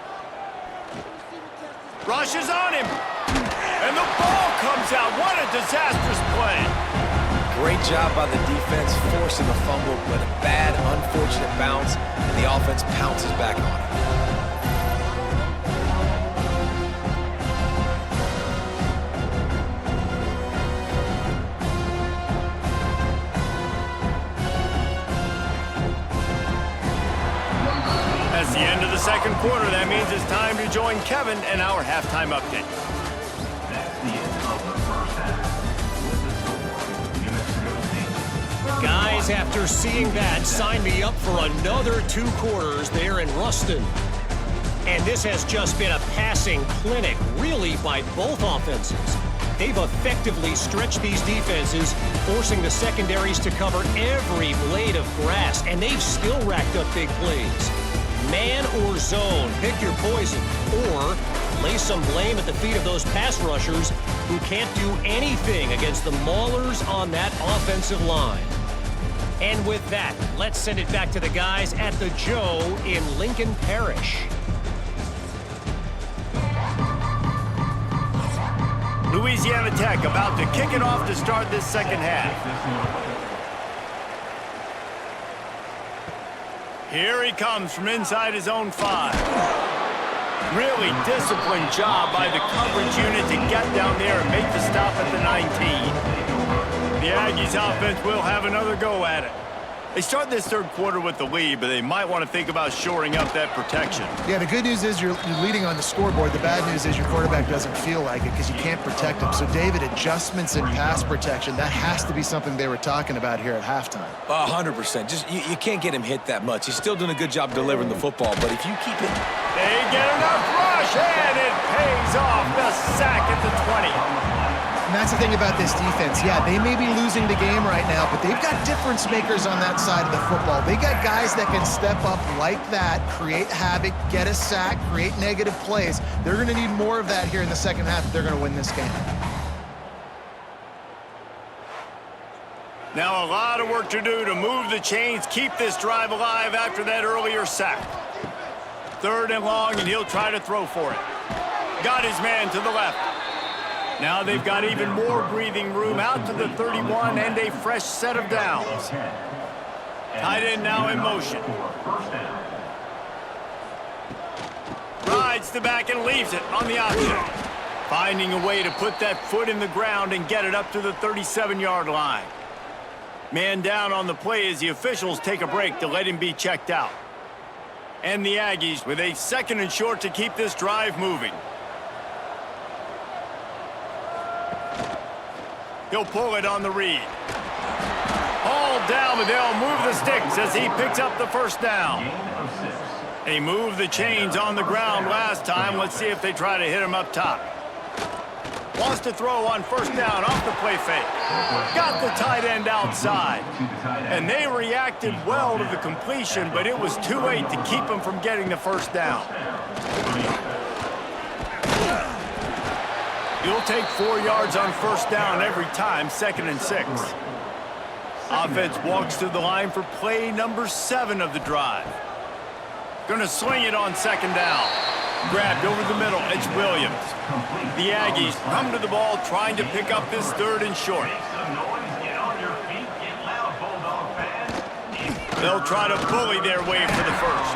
Rushes on him, and the ball comes out. What a disastrous play. Great job by the defense forcing the fumble, but a bad, unfortunate bounce, and the offense pounces back on it. That's the end of the 2nd quarter. That means it's time to join Kevin and our halftime update. That's the end of the first half. With the score, New Mexico State. Guys, after seeing that, sign me up for another 2 quarters there in Ruston. And this has just been a passing clinic, really, by both offenses. They've effectively stretched these defenses, forcing the secondaries to cover every blade of grass, and they've still racked up big plays. Man or zone, pick your poison, or lay some blame at the feet of those pass rushers who can't do anything against the maulers on that offensive line. And with that, let's send it back to the guys at the Joe in Lincoln Parish. Louisiana Tech about to kick it off to start this 2nd half. Here he comes from inside his own 5. Really disciplined job by the coverage unit to get down there and make the stop at the 19. The Aggies offense will have another go at it. They start this 3rd quarter with the lead, but they might want to think about shoring up that protection. Yeah, the good news is you're leading on the scoreboard. The bad news is your quarterback doesn't feel like it because you can't protect him. So, David, adjustments in pass protection, that has to be something they were talking about here at halftime. 100%. Just you can't get him hit that much. He's still doing a good job delivering the football, but if you keep it... They get enough rush, and it pays off. The sack at the 20. And that's the thing about this defense. Yeah, they may be losing the game right now, but they've got difference makers on that side of the football. They got guys that can step up like that, create havoc, get a sack, create negative plays. They're going to need more of that here in the 2nd half if they're going to win this game. Now a lot of work to do to move the chains, keep this drive alive after that earlier sack. 3rd and long, and he'll try to throw for it. Got his man to the left. Now they've got even more breathing room out to the 31 and a fresh set of downs. Tight end now in motion. Rides the back and leaves it on the option. Finding a way to put that foot in the ground and get it up to the 37-yard line. Man down on the play as the officials take a break to let him be checked out. And the Aggies with a 2nd and short to keep this drive moving. He'll pull it on the read. All down, but they'll move the sticks as he picks up the 1st down. They moved the chains on the ground last time. Let's see if they try to hit him up top. Wants to throw on 1st down off the play fake. Got the tight end outside. And they reacted well to the completion, but it was too late to keep him from getting the 1st down. You'll take 4 yards on 1st down every time, 2nd and 6. Offense walks to the line for play number 7 of the drive. Gonna swing it on 2nd down. Grabbed over the middle, it's Williams. The Aggies come to the ball trying to pick up this 3rd and short. They'll try to bully their way for the 1st.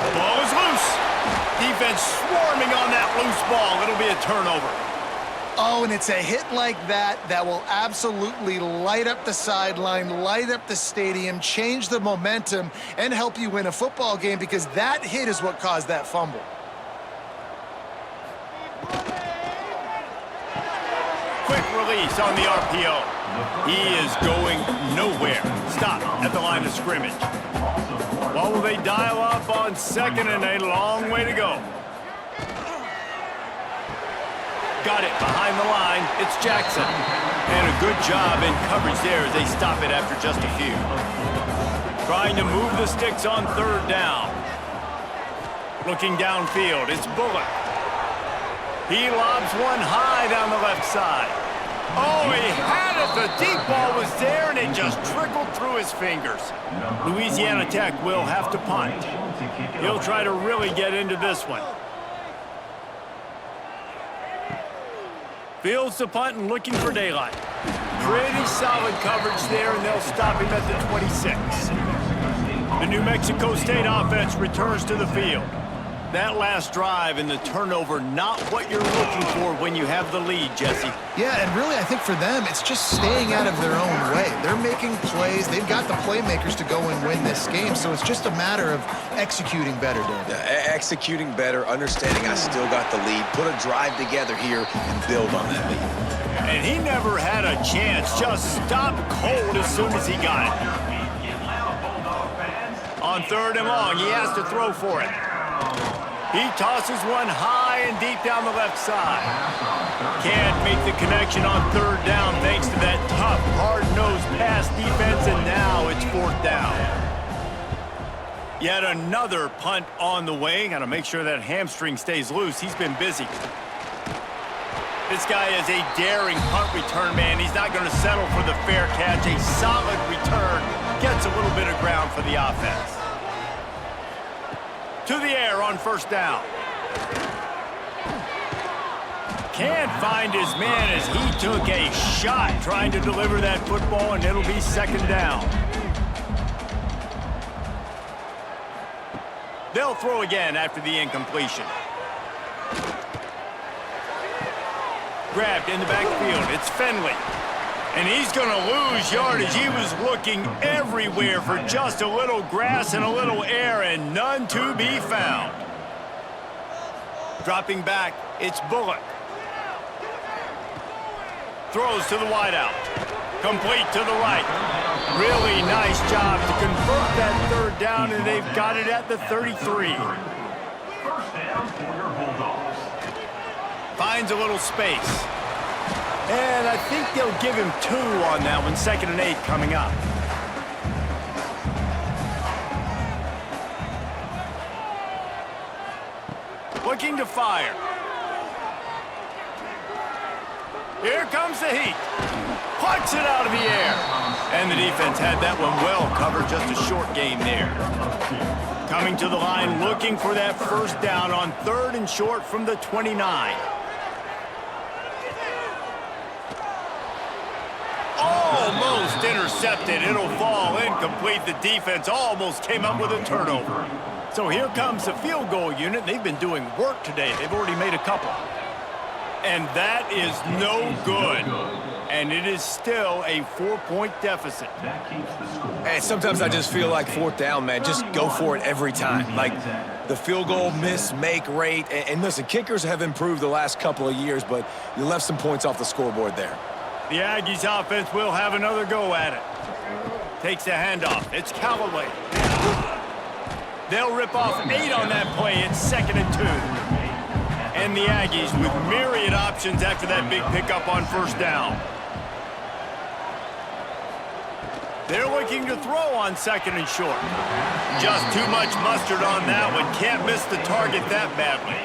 The ball is loose. Defense swarming on that loose ball. It'll be a turnover. Oh, and it's a hit like that that will absolutely light up the sideline, light up the stadium, change the momentum, and help you win a football game because that hit is what caused that fumble. Quick release on the RPO. He is going nowhere. Stop at the line of scrimmage. What will they dial up on 2nd and a long way to go? Got it behind the line. It's Jackson. And a good job in coverage there as they stop it after just a few. Trying to move the sticks on third down. Looking downfield, it's Bullock. He lobs one high down the left side. Oh, he had it. The deep ball was there, and it just trickled through his fingers. Louisiana Tech will have to punt. He'll try to really get into this one. Fields the punt and looking for daylight. Pretty solid coverage there, and they'll stop him at the 26. The New Mexico State offense returns to the field. That last drive and the turnover, not what you're looking for when you have the lead, Jesse. Yeah, and really, I think for them, it's just staying out of their own way. They're making plays. They've got the playmakers to go and win this game, so it's just a matter of executing better, Dan. Yeah, executing better, understanding I still got the lead, put a drive together here and build on that lead. And he never had a chance, just stopped cold as soon as he got it. On third and long, he has to throw for it. He tosses one high and deep down the left side. Can't make the connection on third down thanks to that tough, hard-nosed pass defense, and now it's fourth down. Yet another punt on the way. Got to make sure that hamstring stays loose. He's been busy. This guy is a daring punt return man. He's not going to settle for the fair catch. A solid return. Gets a little bit of ground for the offense. To the air on first down. Can't find his man as he took a shot trying to deliver that football, and it'll be second down. They'll throw again after the incompletion. Grabbed in the backfield. It's Finley. And he's going to lose yardage. He was looking everywhere for just a little grass and a little air, and none to be found. Dropping back, it's Bullock. Throws to the wideout. Complete to the right. Really nice job to convert that third down, and they've got it at the 33. First down for your Bulldogs. Finds a little space. And I think they'll give him 2 on that one. 2nd and 8 coming up. Looking to fire. Here comes the heat. Puts it out of the air. And the defense had that one well covered. Just a short gain there. Coming to the line, looking for that first down on 3rd and short from the 29. Almost intercepted. It'll fall incomplete. The defense almost came up with a turnover. So here comes the field goal unit. They've been doing work today. They've already made a couple. And that is no good. And it is still a 4-point deficit. That keeps the score. And sometimes I just feel like fourth down, man. Just go for it every time. Like the field goal miss-make rate. And listen, kickers have improved the last couple of years, but you left some points off the scoreboard there. The Aggies offense will have another go at it. Takes the handoff. It's Callaway. They'll rip off 8 on that play. It's 2nd and 2. And the Aggies with myriad options after that big pickup on first down. They're looking to throw on 2nd and short. Just too much mustard on that one. Can't miss the target that badly.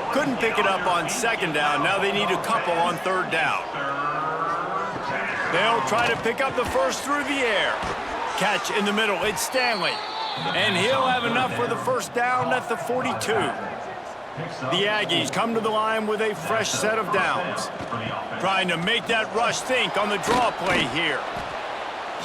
Couldn't pick it up on 2nd down. Now they need a couple on 3rd down. They'll try to pick up the first through the air. Catch in the middle. It's Stanley. And he'll have enough for the first down at the 42. The Aggies come to the line with a fresh set of downs. Trying to make that rush think on the draw play here.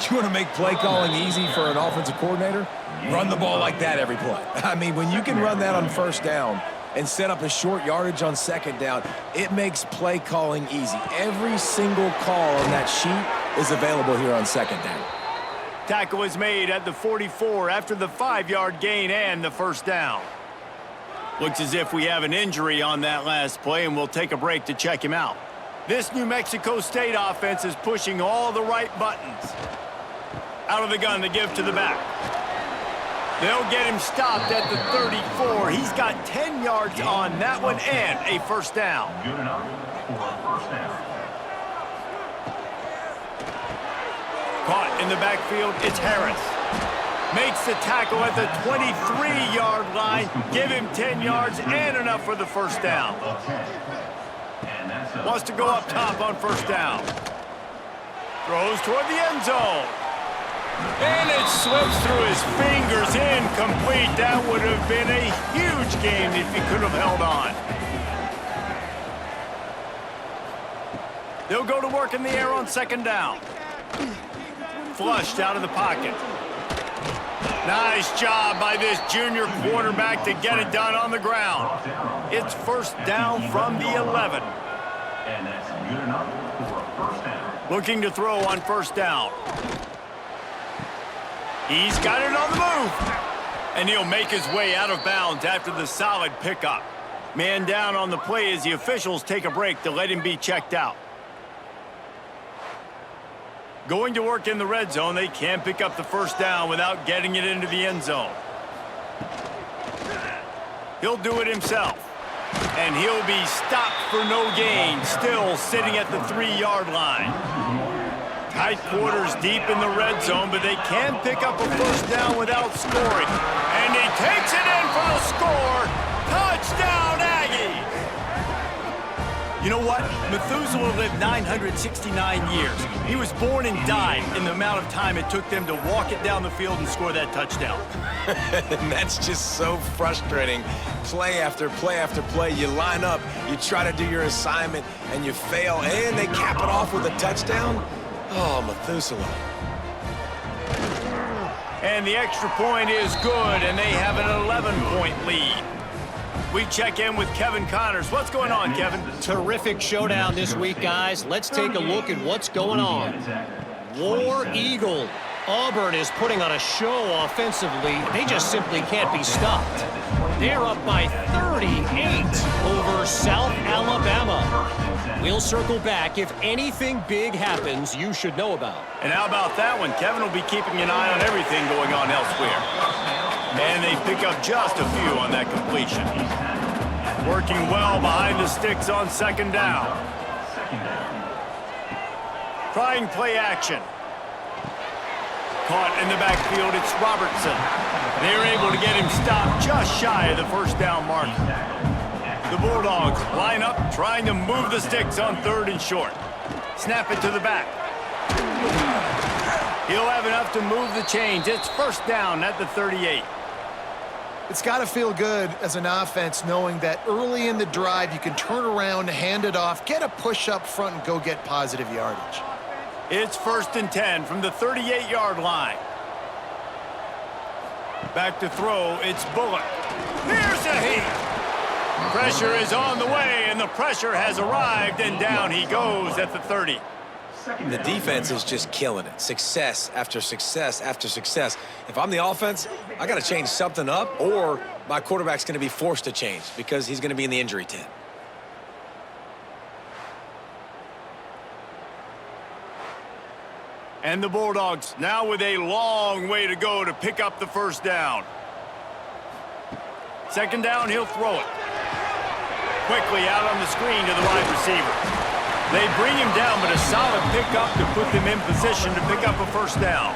You want to make play calling easy for an offensive coordinator? Run the ball like that every play. I mean, when you can run that on first down and set up a short yardage on 2nd down, it makes play calling easy. Every single call on that sheet is available here on 2nd down. Tackle is made at the 44 after the 5-yard gain and the first down. Looks as if we have an injury on that last play, and we'll take a break to check him out. This New Mexico State offense is pushing all the right buttons. Out of the gun to give to the back. They'll get him stopped at the 34. He's got 10 yards on that one and a first down. Good enough. for a first down. Caught in the backfield, it's Harris. Makes the tackle at the 23-yard line. Give him 10 yards and enough for the first down. Wants to go up top on first down. Throws toward the end zone. And it slips through his fingers, incomplete. That would have been a huge game if he could have held on. They'll go to work in the air on second down. Flushed out of the pocket. Nice job by this junior quarterback to get it done on the ground. It's first down from the 11. And that's good enough for a first down. Looking to throw on first down. He's got it on the move. And he'll make his way out of bounds after the solid pickup. Man down on the play as the officials take a break to let him be checked out. Going to work in the red zone, they can't pick up the first down without getting it into the end zone. He'll do it himself. And he'll be stopped for no gain, still sitting at the 3-yard line. Tight quarters deep in the red zone, but they can pick up a first down without scoring. And he takes it in for the score. Touchdown, Aggies! You know what? Methuselah lived 969 years. He was born and died in the amount of time it took them to walk it down the field and score that touchdown. And that's just so frustrating. Play after play after play, you line up, you try to do your assignment, and you fail, and they cap it off with a touchdown? Oh, Methuselah. And the extra point is good, and they have an 11-point lead. We check in with Kevin Connors. What's going on, Kevin? Terrific showdown this week, guys. Let's take a look at what's going on. War Eagle. Auburn is putting on a show offensively. They just simply can't be stopped. They're up by 38 over South Alabama. We'll circle back if anything big happens you should know about. And how about that one? Kevin will be keeping an eye on everything going on elsewhere. And they pick up just a few on that completion. Working well behind the sticks on second down. Trying play action. Caught in the backfield, it's Robertson. They're able to get him stopped just shy of the first down mark. The Bulldogs line up, trying to move the sticks on third and short. Snap it to the back. He'll have enough to move the chains. It's first down at the 38. It's got to feel good as an offense knowing that early in the drive you can turn around, hand it off, get a push up front, and go get positive yardage. It's first and 10 from the 38-yard line. Back to throw, it's Bullock. Here's a heat. Pressure is on the way, and the pressure has arrived, and down he goes at the 30. The defense is just killing it. Success after success after success. If I'm the offense, I got to change something up, or my quarterback's going to be forced to change because he's going to be in the injury tent. And the Bulldogs now with a long way to go to pick up the first down. Second down, he'll throw it. Quickly out on the screen to the wide receiver. They bring him down, but a solid pickup to put them in position to pick up a first down.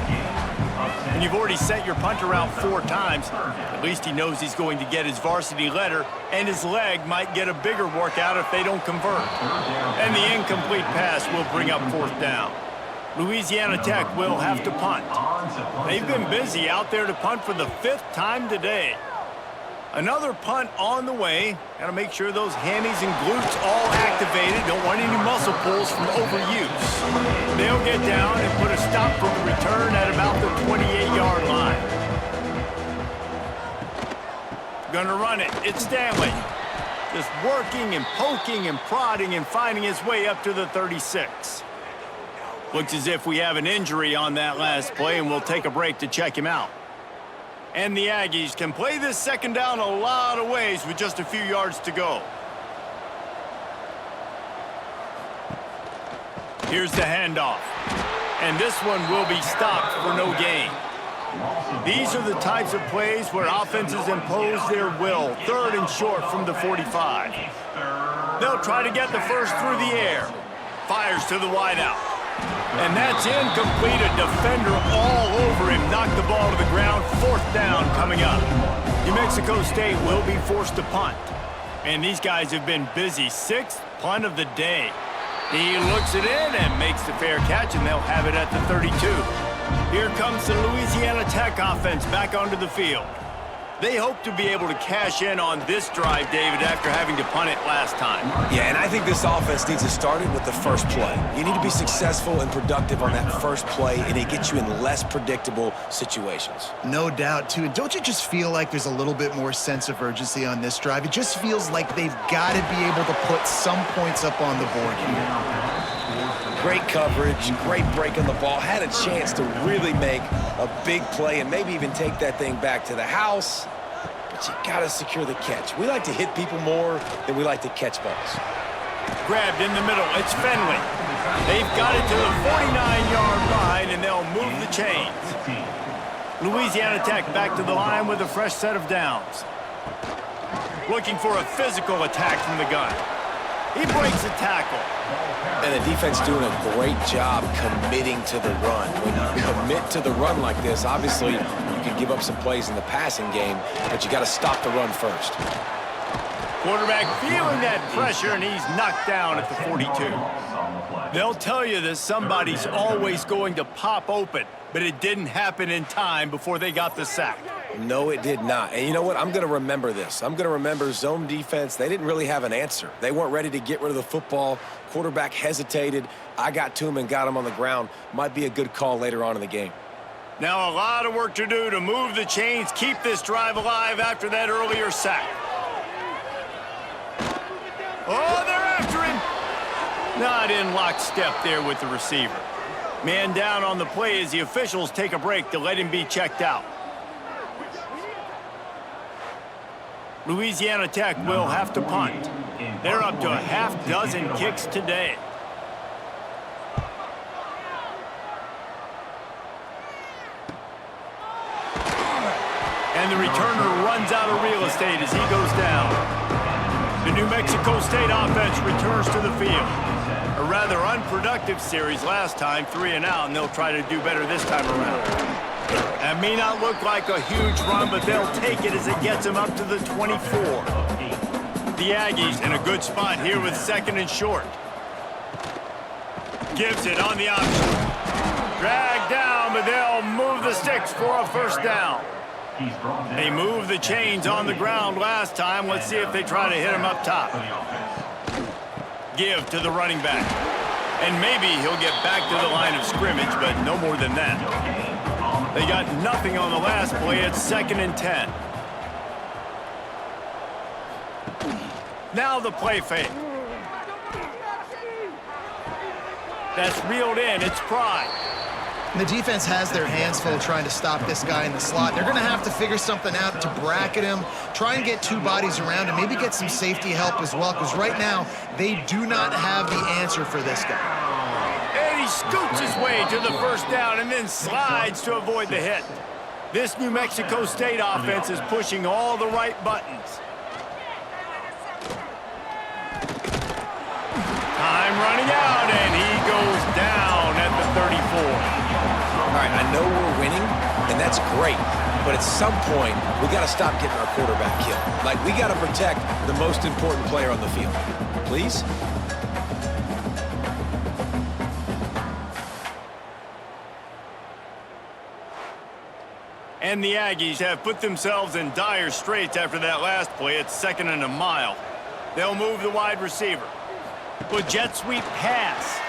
When you've already sent your punter out 4 times, at least he knows he's going to get his varsity letter, and his leg might get a bigger workout if they don't convert. And the incomplete pass will bring up fourth down. Louisiana Tech will have to punt. They've been busy out there to punt for the 5th time today. Another punt on the way. Got to make sure those hammies and glutes all activated. Don't want any muscle pulls from overuse. They'll get down and put a stop for the return at about the 28-yard line. Gonna run it. It's Stanley. Just working and poking and prodding and finding his way up to the 36. Looks as if we have an injury on that last play, and we'll take a break to check him out. And the Aggies can play this second down a lot of ways with just a few yards to go. Here's the handoff. And this one will be stopped for no gain. These are the types of plays where offenses impose their will. 3rd and short from the 45. They'll try to get the first through the air. Fires to the wideout. And that's incomplete. A defender all over him. Knocked the ball to the ground. 4th down coming up. New Mexico State will be forced to punt. And these guys have been busy. 6th punt of the day. He looks it in and makes the fair catch, and they'll have it at the 32. Here comes the Louisiana Tech offense back onto the field. They hope to be able to cash in on this drive, David, after having to punt it last time. Yeah, and I think this offense needs to start it with the first play. You need to be successful and productive on that first play, and it gets you in less predictable situations. No doubt, too. And don't you just feel like there's a little bit more sense of urgency on this drive? It just feels like they've got to be able to put some points up on the board here. Great coverage, great break on the ball. Had a chance to really make a big play and maybe even take that thing back to the house. But you got to secure the catch. We like to hit people more than we like to catch balls. Grabbed in the middle. It's Fenley. They've got it to the 49-yard line, and they'll move the chains. Louisiana Tech back to the line with a fresh set of downs. Looking for a physical attack from the gun. He breaks a tackle. And the defense doing a great job committing to the run. When you commit to the run like this, obviously you can give up some plays in the passing game, but you got to stop the run first. Quarterback feeling that pressure, and he's knocked down at the 42. They'll tell you that somebody's always going to pop open, but it didn't happen in time before they got the sack. No, it did not. And you know what? I'm going to remember this. I'm going to remember zone defense. They didn't really have an answer. They weren't ready to get rid of the football. Quarterback hesitated. I got to him and got him on the ground. Might be a good call later on in the game. Now a lot of work to do to move the chains, keep this drive alive after that earlier sack. Oh, they're after him. Not in lockstep there with the receiver. Man down on the play as the officials take a break to let him be checked out. Louisiana Tech will have to punt. They're up to a half-dozen kicks today. And the returner runs out of real estate as he goes down. The New Mexico State offense returns to the field. A rather unproductive series last time, 3 and out, and they'll try to do better this time around. That may not look like a huge run, but they'll take it as it gets them up to the 24. The Aggies in a good spot here with 2nd and short. Gives it on the option. Dragged down, but they'll move the sticks for a first down. They moved the chains on the ground last time. Let's see if they try to hit him up top. Give to the running back. And maybe he'll get back to the line of scrimmage, but no more than that. They got nothing on the last play. It's 2nd and 10. Now the play fake. That's reeled in. It's Pride. And the defense has their hands full trying to stop this guy in the slot. They're going to have to figure something out to bracket him, try and get 2 bodies around him, maybe get some safety help as well, because right now they do not have the answer for this guy. He scoots his way to the first down and then slides to avoid the hit. This New Mexico State offense is pushing all the right buttons. Time running out, and he goes down at the 34. All right, I know we're winning, and that's great. But at some point, we got to stop getting our quarterback killed. Like, we got to protect the most important player on the field. Please? And the Aggies have put themselves in dire straits after that last play. It's 2nd and a mile. They'll move the wide receiver. With jet sweep pass.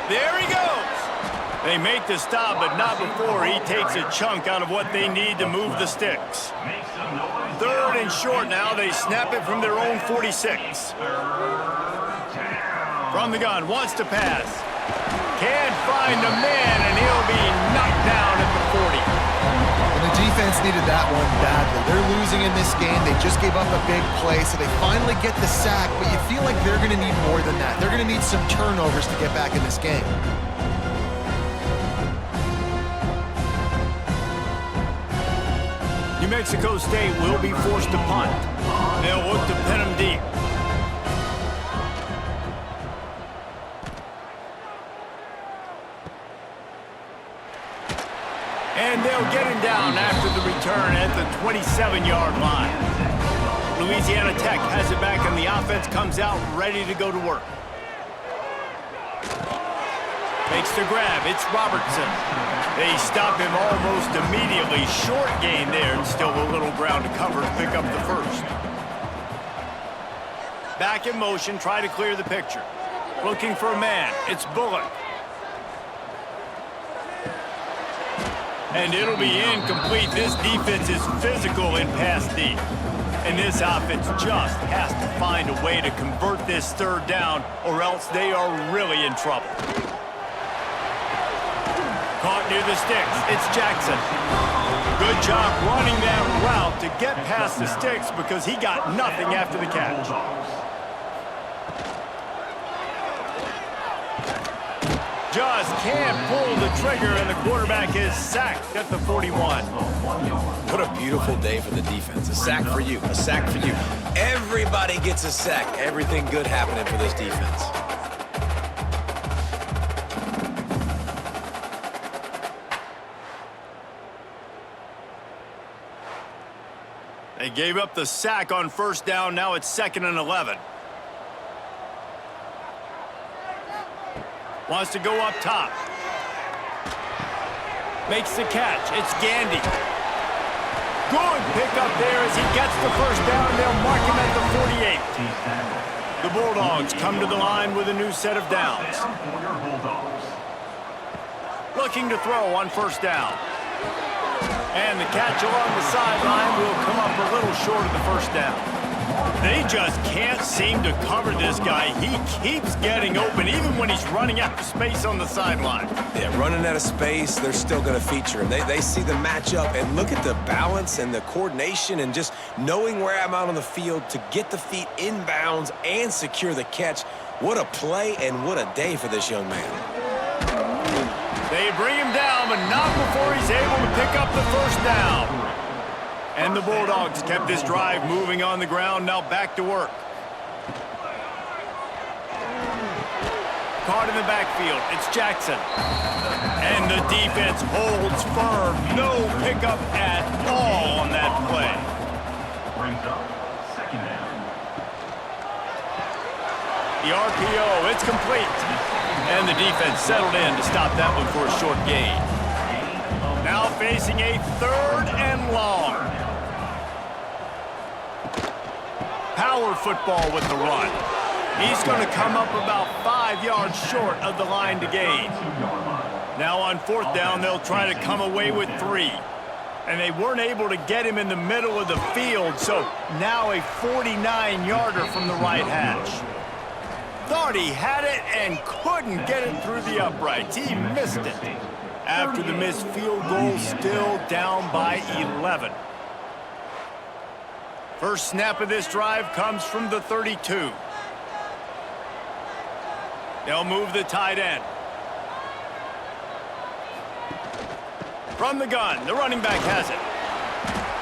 There he goes. They make the stop, but not before he takes a chunk out of what they need to move the sticks. 3rd and short now. They snap it from their own 46. From the gun, wants to pass. Can't find a man, and he'll be knocked down at the 40. And the defense needed that one badly. They're losing in this game. They just gave up a big play, so they finally get the sack, but you feel like they're going to need more than that. They're going to need some turnovers to get back in this game. New Mexico State will be forced to punt. They'll look to pin him deep. And they'll get him down after the return at the 27-yard line. Louisiana Tech has it back, and the offense comes out ready to go to work. Makes the grab. It's Robertson. They stop him almost immediately. Short gain there, and still a little ground to cover to pick up the first. Back in motion, try to clear the picture. Looking for a man. It's Bullock. And it'll be incomplete. This defense is physical in pass deep. And this offense just has to find a way to convert this third down, or else they are really in trouble. Caught near the sticks. It's Jackson. Good job running that route to get past the sticks because he got nothing after the catch. Just can't pull the trigger, and the quarterback is sacked at the 41. What a beautiful day for the defense. A sack for you, a sack for you. Everybody gets a sack. Everything good happening for this defense. They gave up the sack on first down. Now it's 2nd and 11. Wants to go up top. Makes the catch. It's Gandy. Good pickup there as he gets the first down. They'll mark him at the 48. The Bulldogs come to the line with a new set of downs. Looking to throw on first down. And the catch along the sideline will come up a little short of the first down. They just can't seem to cover this guy. He keeps getting open, even when he's running out of space on the sideline. Yeah, running out of space, they're still going to feature him. They see the matchup, and look at the balance and the coordination and just knowing where I'm out on the field to get the feet inbounds and secure the catch. What a play and what a day for this young man. They bring him down, but not before he's able to pick up the first down. And the Bulldogs kept this drive moving on the ground. Now back to work. Caught in the backfield. It's Jackson. And the defense holds firm. No pickup at all on that play. Brings up 2nd down. The RPO, it's complete. And the defense settled in to stop that one for a short gain. Now facing a 3rd and long. Power football with the run. He's going to come up about 5 yards short of the line to gain. Now on 4th down, they'll try to come away with 3. And they weren't able to get him in the middle of the field, so now a 49-yarder from the right hash. Thought he had it and couldn't get it through the uprights. He missed it. After the missed field goal, still down by 11. First snap of this drive comes from the 32. They'll move the tight end. From the gun, the running back has it.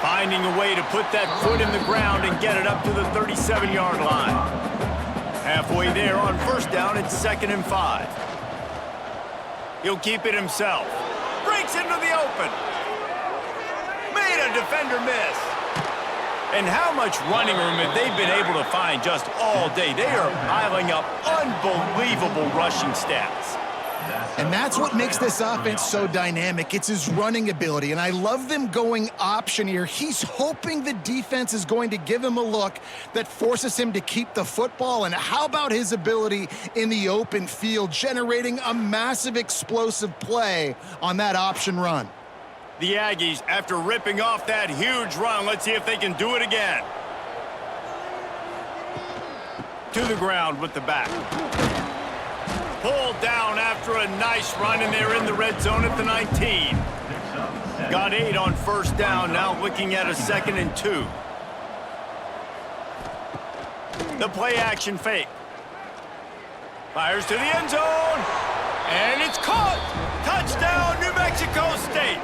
Finding a way to put that foot in the ground and get it up to the 37-yard line. Halfway there on first down, it's 2nd and 5. He'll keep it himself. Breaks into the open. Made a defender miss. And how much running room have they been able to find just all day? They are piling up unbelievable rushing stats. And that's what makes this offense so dynamic. It's his running ability, and I love them going option here. He's hoping the defense is going to give him a look that forces him to keep the football, and how about his ability in the open field, generating a massive explosive play on that option run. The Aggies, after ripping off that huge run, let's see if they can do it again. To the ground with the back. Pulled down after a nice run, and they're in the red zone at the 19. Got 8 on first down, now looking at a 2nd and 2. The play action fake. Fires to the end zone, and it's caught. Touchdown, New Mexico State.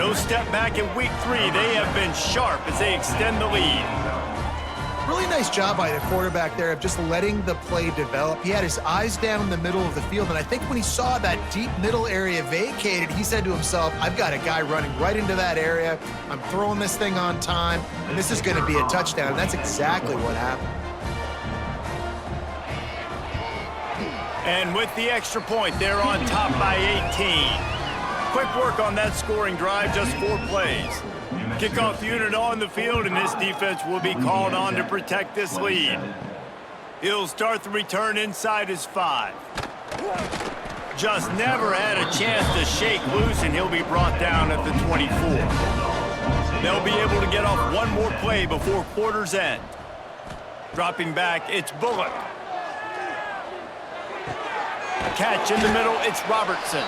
No step back in week 3. They have been sharp as they extend the lead. Really nice job by the quarterback there of just letting the play develop. He had his eyes down the middle of the field, and I think when he saw that deep middle area vacated, he said to himself, I've got a guy running right into that area. I'm throwing this thing on time, and this is going to be a touchdown. And that's exactly what happened. And with the extra point, they're on top by 18. Quick work on that scoring drive, just 4 plays. Kickoff unit on the field, and this defense will be called on to protect this lead. He'll start the return inside his 5. Just never had a chance to shake loose, and he'll be brought down at the 24. They'll be able to get off one more play before quarter's end. Dropping back, it's Bullock. Catch in the middle, it's Robertson.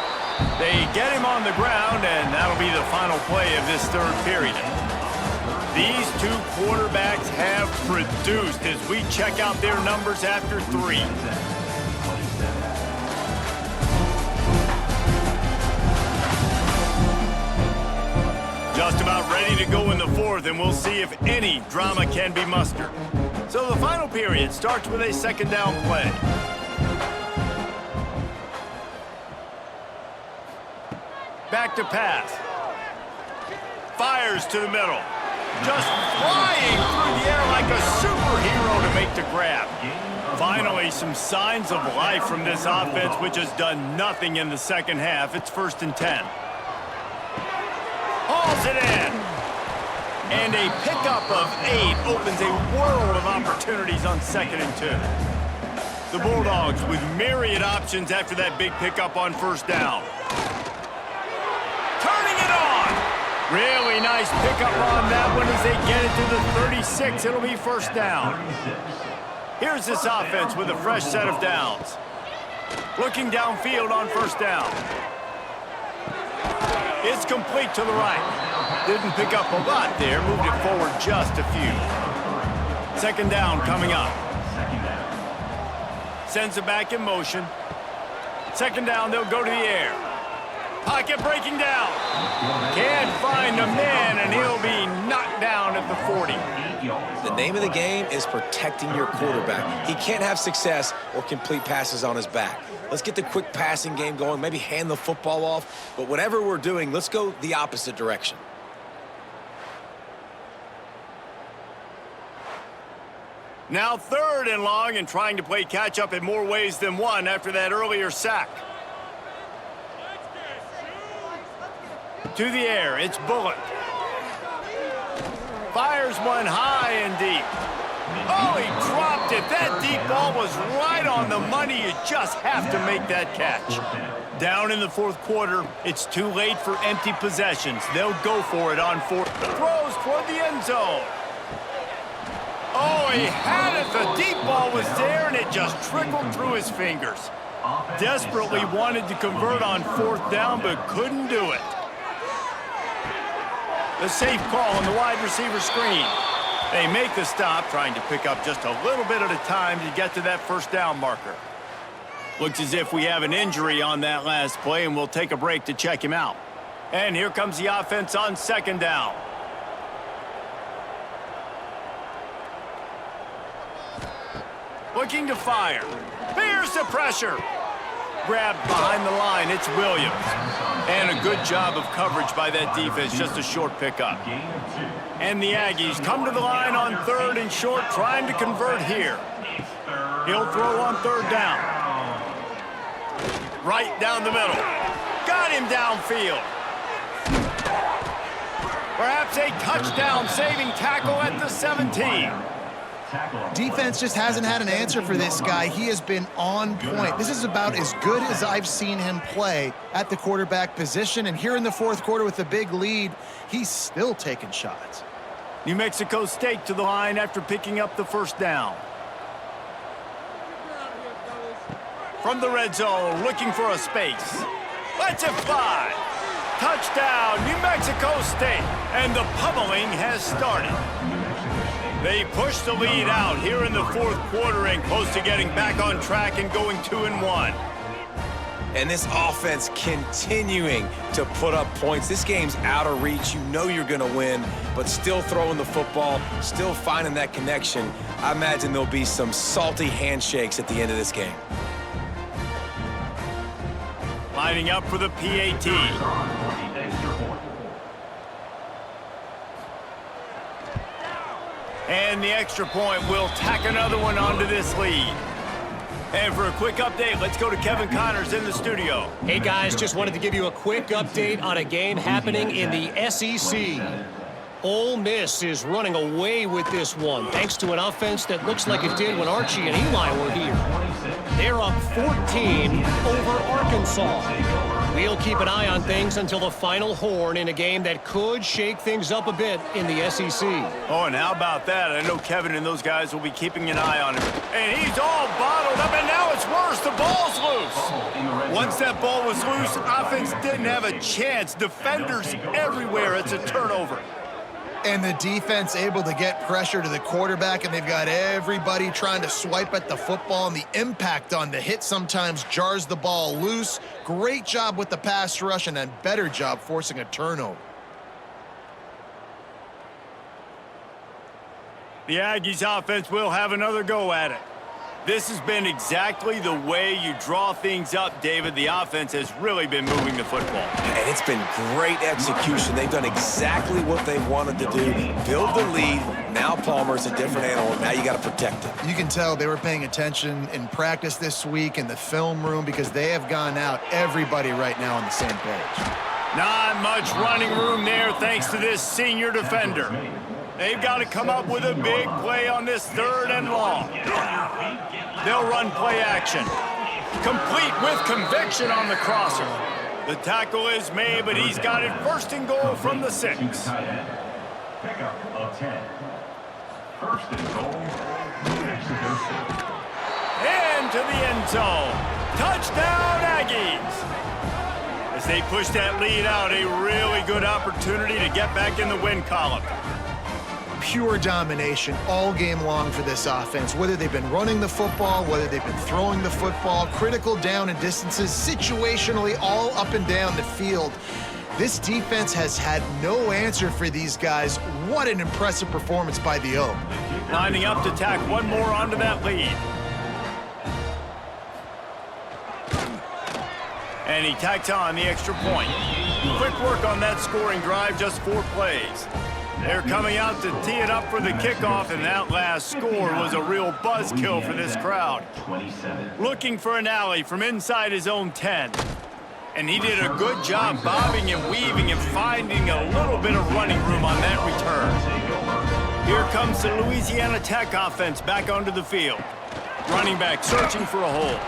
They get him on the ground, and that'll be the final play of this 3rd period. These 2 quarterbacks have produced as we check out their numbers after 3. Just about ready to go in the 4th, and we'll see if any drama can be mustered. So the final period starts with a 2nd down play. Back to pass. Fires to the middle. Just flying through the air like a superhero to make the grab. Finally, some signs of life from this offense, which has done nothing in the 2nd half. It's 1st and 10. Hauls it in. And a pickup of 8 opens a world of opportunities on 2nd and 2. The Bulldogs with myriad options after that big pickup on 1st down. Really nice pickup on that one as they get it to the 36. It'll be 1st down. Here's this offense with a fresh set of downs. Looking downfield on 1st down. It's complete to the right. Didn't pick up a lot there. Moved it forward just a few. 2nd down coming up. Sends it back in motion. 2nd down, they'll go to the air. Pocket breaking down. Can't find a man, and he'll be knocked down at the 40. The name of the game is protecting your quarterback. He can't have success or complete passes on his back. Let's get the quick passing game going, maybe hand the football off. But whatever we're doing, let's go the opposite direction. Now 3rd and long, and trying to play catch-up in more ways than one after that earlier sack. To the air, it's Bullock. Fires one high and deep. Oh, he dropped it. That deep ball was right on the money. You just have to make that catch. Down in the 4th quarter, it's too late for empty possessions. They'll go for it on 4th. Throws toward the end zone. Oh, he had it. The deep ball was there, and it just trickled through his fingers. Desperately wanted to convert on 4th down, but couldn't do it. The safe call on the wide receiver screen. They make the stop, trying to pick up just a little bit at a time to get to that 1st down marker. Looks as if we have an injury on that last play, and we'll take a break to check him out. And here comes the offense on 2nd down. Looking to fire. Here's the pressure. Grabbed behind the line, it's Williams. And a good job of coverage by that defense, just a short pickup. And the Aggies come to the line on 3rd and short, trying to convert here. He'll throw on 3rd down. Right down the middle. Got him downfield. Perhaps a touchdown-saving tackle at the 17. Defense just hasn't had an answer for this guy. He has been on point. This is about as good as I've seen him play at the quarterback position. And here in the 4th quarter with a big lead, he's still taking shots. New Mexico State to the line after picking up the 1st down. From the red zone, looking for a space. Lets it fly. Touchdown, New Mexico State. And the pummeling has started. They push the lead out here in the 4th quarter and close to getting back on track and going 2-1. And this offense continuing to put up points. This game's out of reach. You know you're going to win, but still throwing the football, still finding that connection. I imagine there'll be some salty handshakes at the end of this game. Lining up for the PAT. And the extra point will tack another one onto this lead. And for a quick update, let's go to Kevin Connors in the studio. Hey guys, just wanted to give you a quick update on a game happening in the SEC. Ole Miss is running away with this one, thanks to an offense that looks like it did when Archie and Eli were here. They're up 14 over Arkansas. We'll keep an eye on things until the final horn in a game that could shake things up a bit in the SEC. Oh, and how about that? I know Kevin and those guys will be keeping an eye on him. And he's all bottled up, and now it's worse. The ball's loose. Once that ball was loose, offense didn't have a chance. Defenders everywhere. It's a turnover. And the defense able to get pressure to the quarterback, and they've got everybody trying to swipe at the football, and the impact on the hit sometimes jars the ball loose. Great job with the pass rush, and a better job forcing a turnover. The Aggies offense will have another go at it. This has been exactly the way you draw things up, David. The offense has really been moving the football. And it's been great execution. They've done exactly what they wanted to do. Build the lead. Now Palmer's a different animal. Now you got to protect it. You can tell they were paying attention in practice this week in the film room because they have gone out, everybody right now on the same page. Not much running room there thanks to this senior defender. They've got to come up with a big play on this 3rd and long. They'll run play action. Complete with conviction on the crosser. The tackle is made, but he's got it 1st and goal from the 6. Pickup of 10. 1st and goal, Mexico State. Into the end zone. Touchdown, Aggies. As they push that lead out, a really good opportunity to get back in the win column. Pure domination all game long for this offense, whether they've been running the football, whether they've been throwing the football, critical down and distances, situationally all up and down the field. This defense has had no answer for these guys. What an impressive performance by the O. Lining up to tack one more onto that lead. And he tacks on the extra point. Quick work on that scoring drive, just 4 plays. They're coming out to tee it up for the kickoff, and that last score was a real buzzkill for this crowd. Looking for an alley from inside his own 10. And he did a good job bobbing and weaving and finding a little bit of running room on that return. Here comes the Louisiana Tech offense back onto the field. Running back searching for a hole.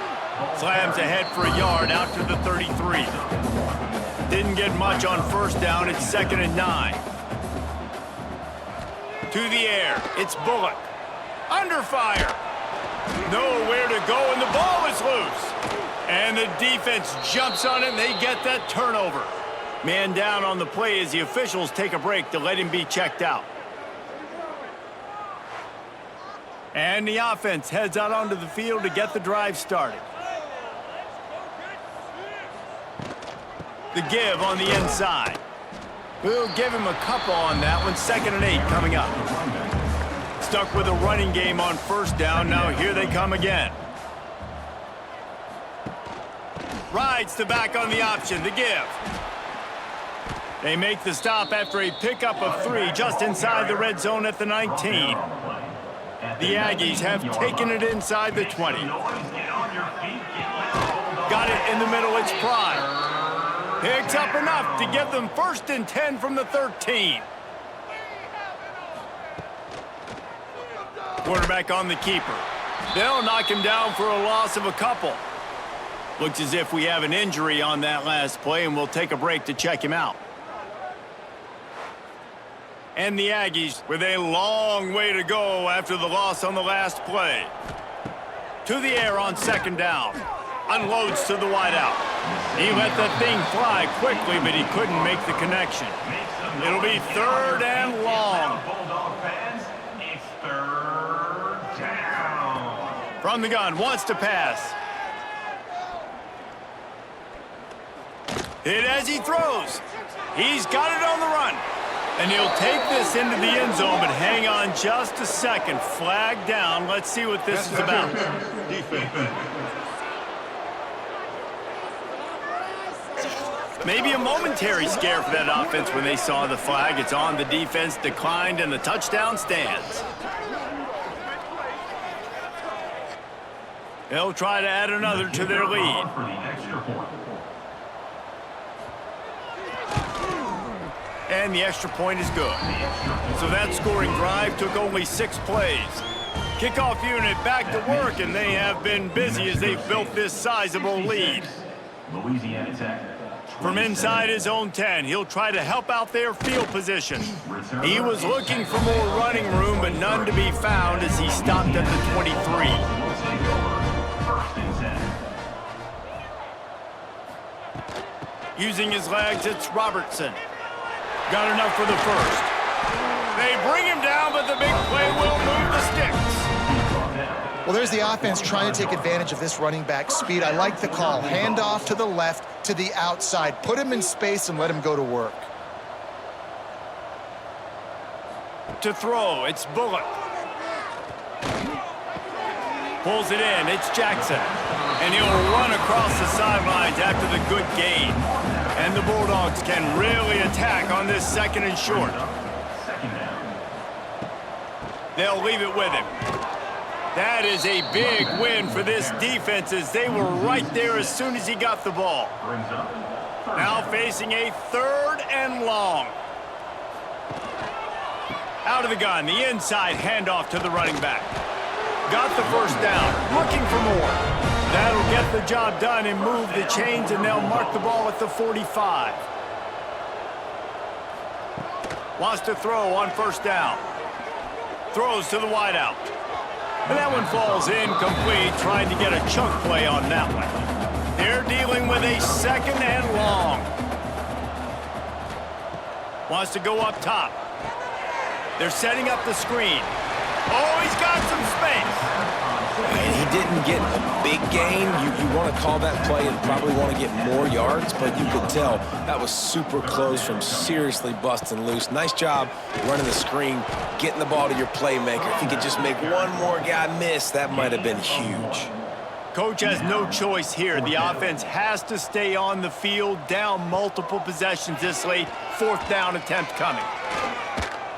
Slams ahead for a yard out to the 33. Didn't get much on 1st down. It's 2nd and 9. To the air, it's Bullock. Under fire. Nowhere to go, and the ball is loose. And the defense jumps on it, and they get that turnover. Man down on the play as the officials take a break to let him be checked out. And the offense heads out onto the field to get the drive started. The give on the inside. We'll give him a couple on that one. 2nd and 8 coming up. Stuck with a running game on 1st down. Now here they come again. Rides the back on the option. The give. They make the stop after a pickup of 3 just inside the red zone at the 19. The Aggies have taken it inside the 20. Got it in the middle. It's Prime. Picks up enough to give them 1st and 10 from the 13. Quarterback on the keeper. They'll knock him down for a loss of a couple. Looks as if we have an injury on that last play, and we'll take a break to check him out. And the Aggies with a long way to go after the loss on the last play. To the air on 2nd down. Unloads to the wideout. He let the thing fly quickly, but he couldn't make the connection. It'll be 3rd and long. Bulldog fans, it's 3rd down. From the gun, wants to pass. Hit as he throws. He's got it on the run. And he'll take this into the end zone, but hang on just a second. Flag down. Let's see what this is about. Defense. Maybe a momentary scare for that offense when they saw the flag. It's on, the defense declined, and the touchdown stands. They'll try to add another to their lead. For the extra point. And the extra point is good. So that scoring drive took only 6 plays. Kickoff unit back to work, and they have been busy as they've built this sizable lead. Louisiana Tech. From inside his own 10, he'll try to help out their field position. He was looking for more running room, but none to be found as he stopped at the 23. First and 10. Using his legs, it's Robertson. Got enough for the first. They bring him down, but the big play will move the sticks. Well, there's the offense trying to take advantage of this running back speed. I like the call. Hand off to the left, to the outside. Put him in space and let him go to work. To throw, it's Bullock. Pulls it in, it's Jackson. And he'll run across the sidelines after the good gain. And the Bulldogs can really attack on this 2nd and short. Second down. They'll leave it with him. That is a big win for this defense as they were right there as soon as he got the ball. Brings up. Now facing a 3rd and long. Out of the gun, the inside handoff to the running back. Got the first down, looking for more. That'll get the job done and move the chains, and they'll mark the ball at the 45. Wants to throw on 1st down. Throws to the wideout. And that one falls incomplete, trying to get a chunk play on that one. They're dealing with a 2nd and long. Wants to go up top. They're setting up the screen. Oh, he's got some space. And he didn't get a big gain. You want to call that play and probably want to get more yards, but you could tell that was super close from seriously busting loose. Nice job running the screen, getting the ball to your playmaker. If he could just make one more guy miss, that might have been huge. Coach has no choice here. The offense has to stay on the field, down multiple possessions this late. 4th down attempt coming.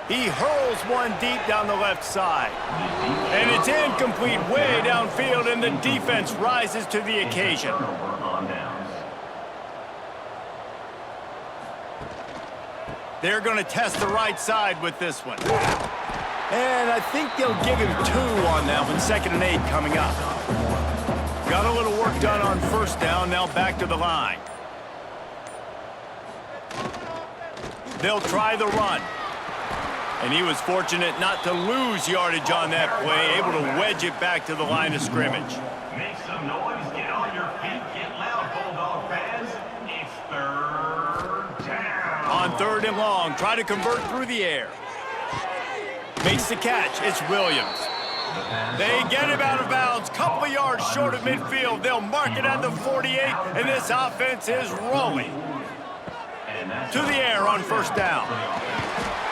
He hurls one deep down the left side. And it's incomplete way downfield, and the defense rises to the occasion. On downs. They're going to test the right side with this one. And I think they'll give him 2 on that one. 2nd and 8 coming up. Got a little work done on 1st down, now back to the line. They'll try the run. And he was fortunate not to lose yardage on that play, able to wedge it back to the line of scrimmage. Make some noise, get on your feet, get loud, Bulldog fans. It's 3rd down. On 3rd and long, try to convert through the air. Makes the catch, it's Williams. They get him out of bounds, couple of yards short of midfield. They'll mark it at the 48, and this offense is rolling. To the air on 1st down.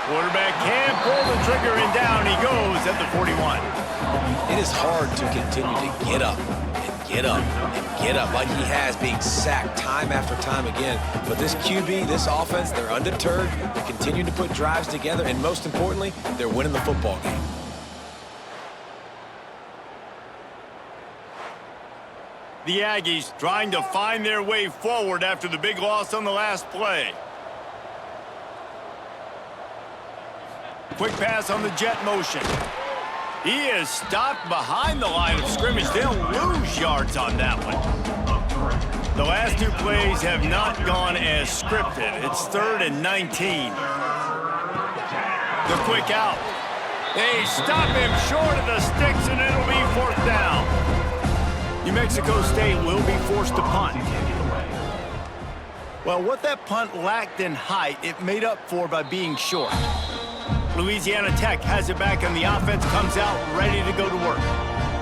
Quarterback can't pull the trigger, and down he goes at the 41. It is hard to continue to get up and get up and get up like he has, being sacked time after time again. But this QB, this offense, they're undeterred. They're continuing to put drives together, and most importantly, they're winning the football game. The Aggies trying to find their way forward after the big loss on the last play. Quick pass on the jet motion. He is stopped behind the line of scrimmage. They'll lose yards on that one. The last 2 plays have not gone as scripted. It's 3rd and 19. The quick out. They stop him short of the sticks, and it'll be 4th down. New Mexico State will be forced to punt. Well, what that punt lacked in height, it made up for by being short. Louisiana Tech has it back, and the offense comes out ready to go to work.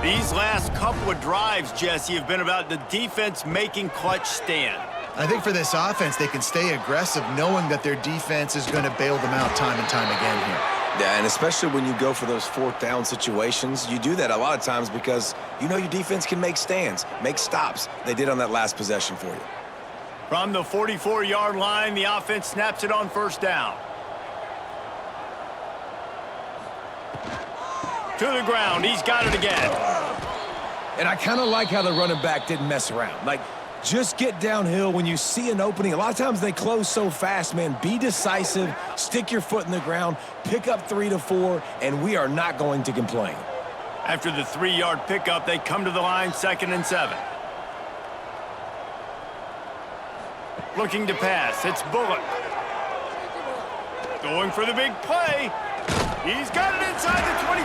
These last couple of drives, Jesse, have been about the defense making clutch stand. I think for this offense, they can stay aggressive knowing that their defense is going to bail them out time and time again here. Yeah, and especially when you go for those fourth down situations, you do that a lot of times because you know your defense can make stands, make stops. They did on that last possession for you. From the 44-yard line, the offense snaps it on first down. To the ground, he's got it again. And I kind of like how the running back didn't mess around. Like, just get downhill when you see an opening. A lot of times they close so fast, man. Be decisive, stick your foot in the ground, pick up 3 to 4, and we are not going to complain. After the 3-yard pickup, they come to the line, 2nd and 7. Looking to pass, it's Bullock. Going for the big play. He's got it inside the 25.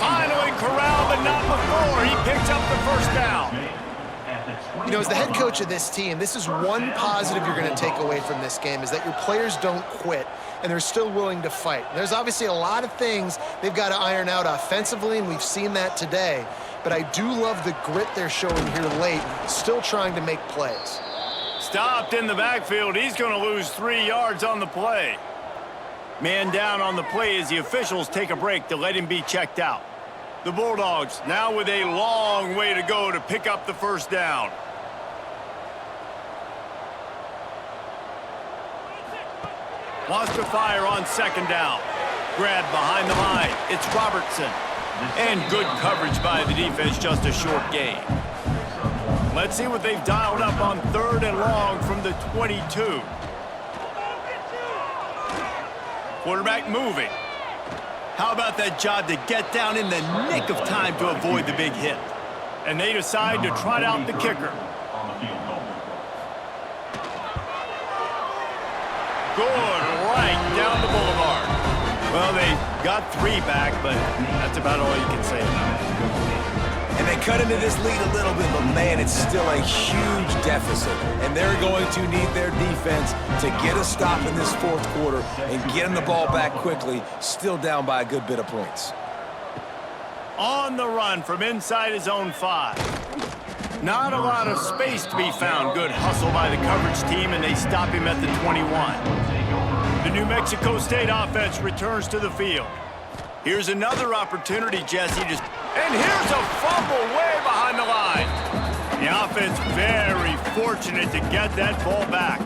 Finally corralled, but not before. He picks up the first down. You know, as the head coach of this team, this is one positive you're going to take away from this game, is that your players don't quit, and they're still willing to fight. There's obviously a lot of things they've got to iron out offensively, and we've seen that today. But I do love the grit they're showing here late, still trying to make plays. Stopped in the backfield. He's going to lose 3 yards on the play. Man down on the play as the officials take a break to let him be checked out. The Bulldogs now with a long way to go to pick up the first down. Wants to fire on 2nd down. Grabbed behind the line. It's Robertson. And good coverage by the defense, just a short gain. Let's see what they've dialed up on 3rd and long from the 22. Quarterback moving. How about that job to get down in the nick of time to avoid the big hit? And they decide to trot out the kicker. Good right down the boulevard. Well, they got 3 back, but that's about all you can say about it. And they cut into this lead a little bit, but man, it's still a huge deficit. And they're going to need their defense to get a stop in this 4th quarter and get them the ball back quickly, still down by a good bit of points. On the run from inside his own 5. Not a lot of space to be found. Good hustle by the coverage team, and they stop him at the 21. The New Mexico State offense returns to the field. Here's another opportunity, Jesse. And here's a fumble way behind the line. The offense very fortunate to get that ball back.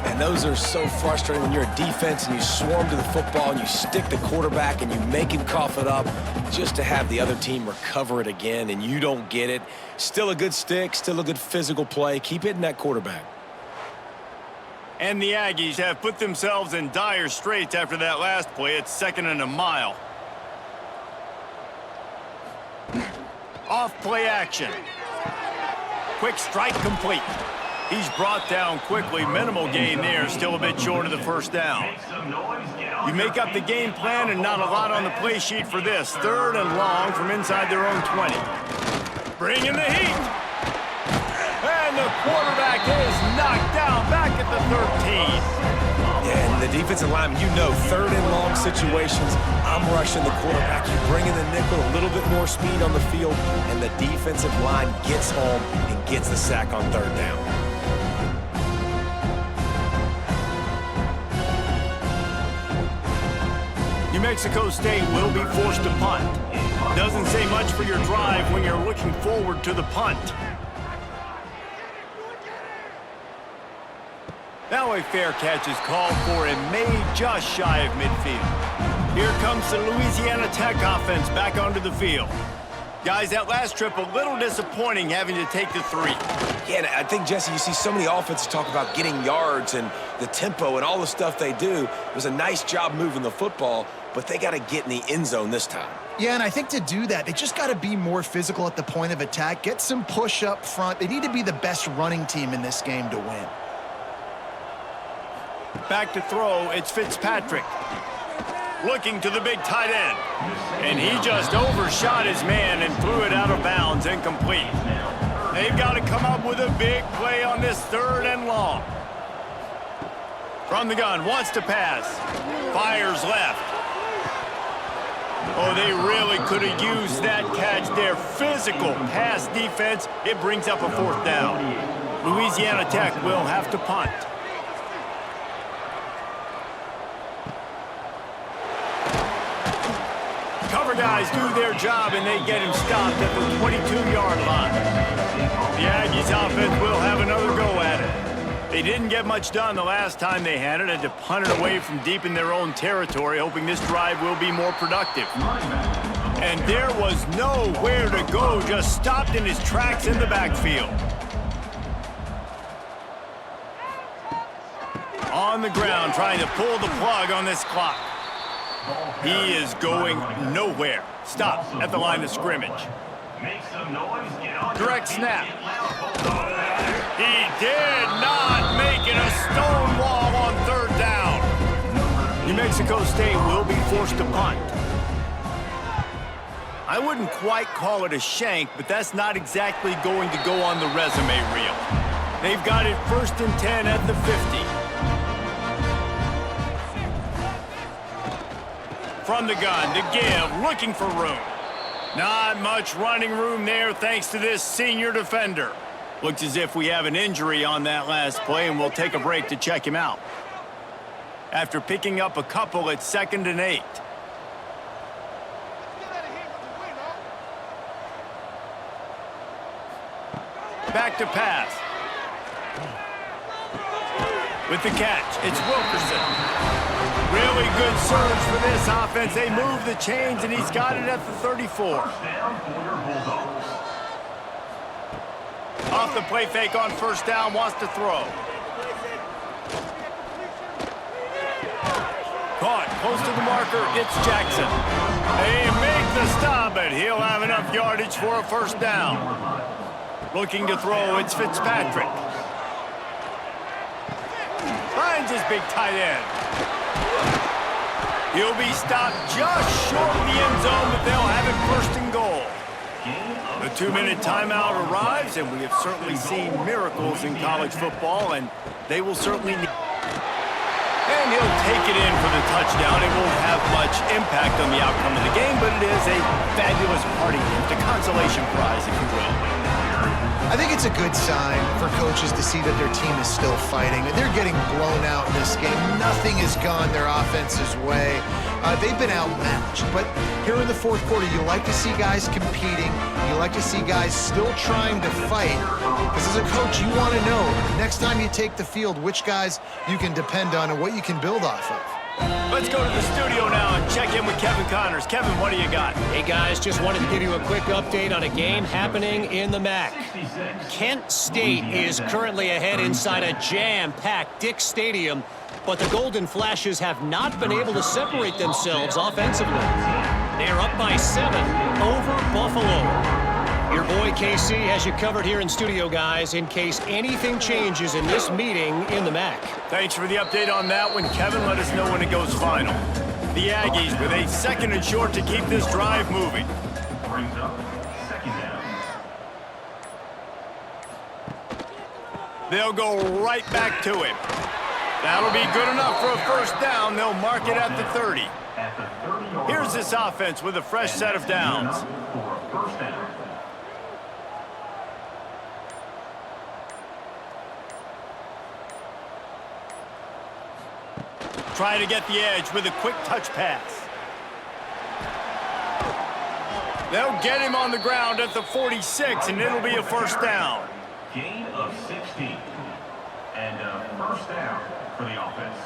And those are so frustrating when you're a defense and you swarm to the football and you stick the quarterback and you make him cough it up just to have the other team recover it again and you don't get it. Still a good stick, still a good physical play. Keep hitting that quarterback. And the Aggies have put themselves in dire straits after that last play. It's 2nd and a mile. Off play action. Quick strike complete. He's brought down quickly. Minimal gain there. Still a bit short of the first down. You make up the game plan and not a lot on the play sheet for this. 3rd and long from inside their own 20. Bringing the heat. And the quarterback is knocked down back at the 13. Yeah, and the defensive lineman, you know, 3rd and long situations, I'm rushing the quarterback. You bring in the nickel, a little bit more speed on the field, and the defensive line gets home and gets the sack on 3rd down. New Mexico State will be forced to punt. Doesn't say much for your drive when you're looking forward to the punt. Now a fair catch is called for and made just shy of midfield. Here comes the Louisiana Tech offense back onto the field. Guys, that last trip a little disappointing having to take the 3. Yeah, and I think, Jesse, you see so many offenses talk about getting yards and the tempo and all the stuff they do. It was a nice job moving the football, but they got to get in the end zone this time. Yeah, and I think to do that, they just got to be more physical at the point of attack, get some push up front. They need to be the best running team in this game to win. Back to throw, it's Fitzpatrick. Looking to the big tight end. And he just overshot his man and threw it out of bounds, incomplete. They've got to come up with a big play on this 3rd and long. From the gun, wants to pass. Fires left. Oh, they really could have used that catch there. Physical pass defense. It brings up a 4th down. Louisiana Tech will have to punt. Cover guys do their job, and they get him stopped at the 22-yard line. The Aggies offense will have another go at it. They didn't get much done the last time they had it, to punt it away from deep in their own territory, hoping this drive will be more productive. And there was nowhere to go, just stopped in his tracks in the backfield. On the ground, trying to pull the plug on this clock. He is going nowhere. Stop at the line of scrimmage. Direct snap. He did not make it a stone wall on third down. New Mexico State will be forced to punt. I wouldn't quite call it a shank, but that's not exactly going to go on the resume reel. They've got it 1st and 10 at the 50. From the gun to give, looking for room. Not much running room there thanks to this senior defender. Looks as if we have an injury on that last play, and we'll take a break to check him out. After picking up a couple at 2nd and 8. Back to pass. With the catch, it's Wilkerson. Really good surge for this offense. They move the chains, and he's got it at the 34. Off the play fake on 1st down, wants to throw. Caught, close to the marker, it's Jackson. They make the stop, but he'll have enough yardage for a 1st down. Looking to throw, it's Fitzpatrick. Finds his big tight end. He'll be stopped just short of the end zone, but they'll have it 1st and goal. The 2-minute timeout arrives, and we have certainly seen miracles in college football, and they will certainly need. And he'll take it in for the touchdown. It won't have much impact on the outcome of the game, but it is a fabulous party gift, a consolation prize, if you will. I think it's a good sign for coaches to see that their team is still fighting. They're getting blown out in this game. Nothing has gone their offense's way. They've been outmatched. But here in the 4th quarter, you like to see guys competing. You like to see guys still trying to fight. Because as a coach, you want to know next time you take the field which guys you can depend on and what you can build off of. Let's go to the studio now and check in with Kevin Connors. Kevin, what do you got? Hey, guys, just wanted to give you a quick update on a game happening in the MAC. Kent State is currently ahead inside a jam-packed Dick Stadium, but the Golden Flashes have not been able to separate themselves offensively. They are up by 7 over Buffalo. Your boy KC has you covered here in studio, guys, in case anything changes in this meeting in the MAC. Thanks for the update on that one, Kevin. Let us know when it goes final. The Aggies with a 2nd and short to keep this drive moving. Brings up 2nd down. They'll go right back to him. That'll be good enough for a 1st down. They'll mark it at the 30. At the 30-yard Here's this offense with a fresh set of downs. for a 1st down. Trying to get the edge with a quick touch pass. They'll get him on the ground at the 46, and it'll be a 1st down. Gain of 16. And a 1st down for the offense.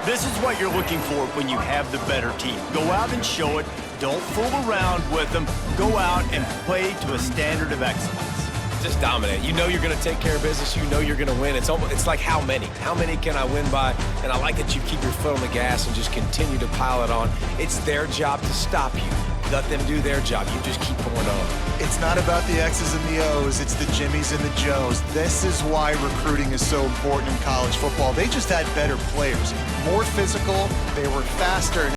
This is what you're looking for when you have the better team. Go out and show it. Don't fool around with them. Go out and play to a standard of excellence. Just dominate. You know you're going to take care of business. You know you're going to win. It's like how many? How many can I win by? And I like that you keep your foot on the gas and just continue to pile it on. It's their job to stop you. Let them do their job. You just keep going on. It's not about the X's and the O's. It's the Jimmies and the Joes. This is why recruiting is so important in college football. They just had better players, more physical. They were faster.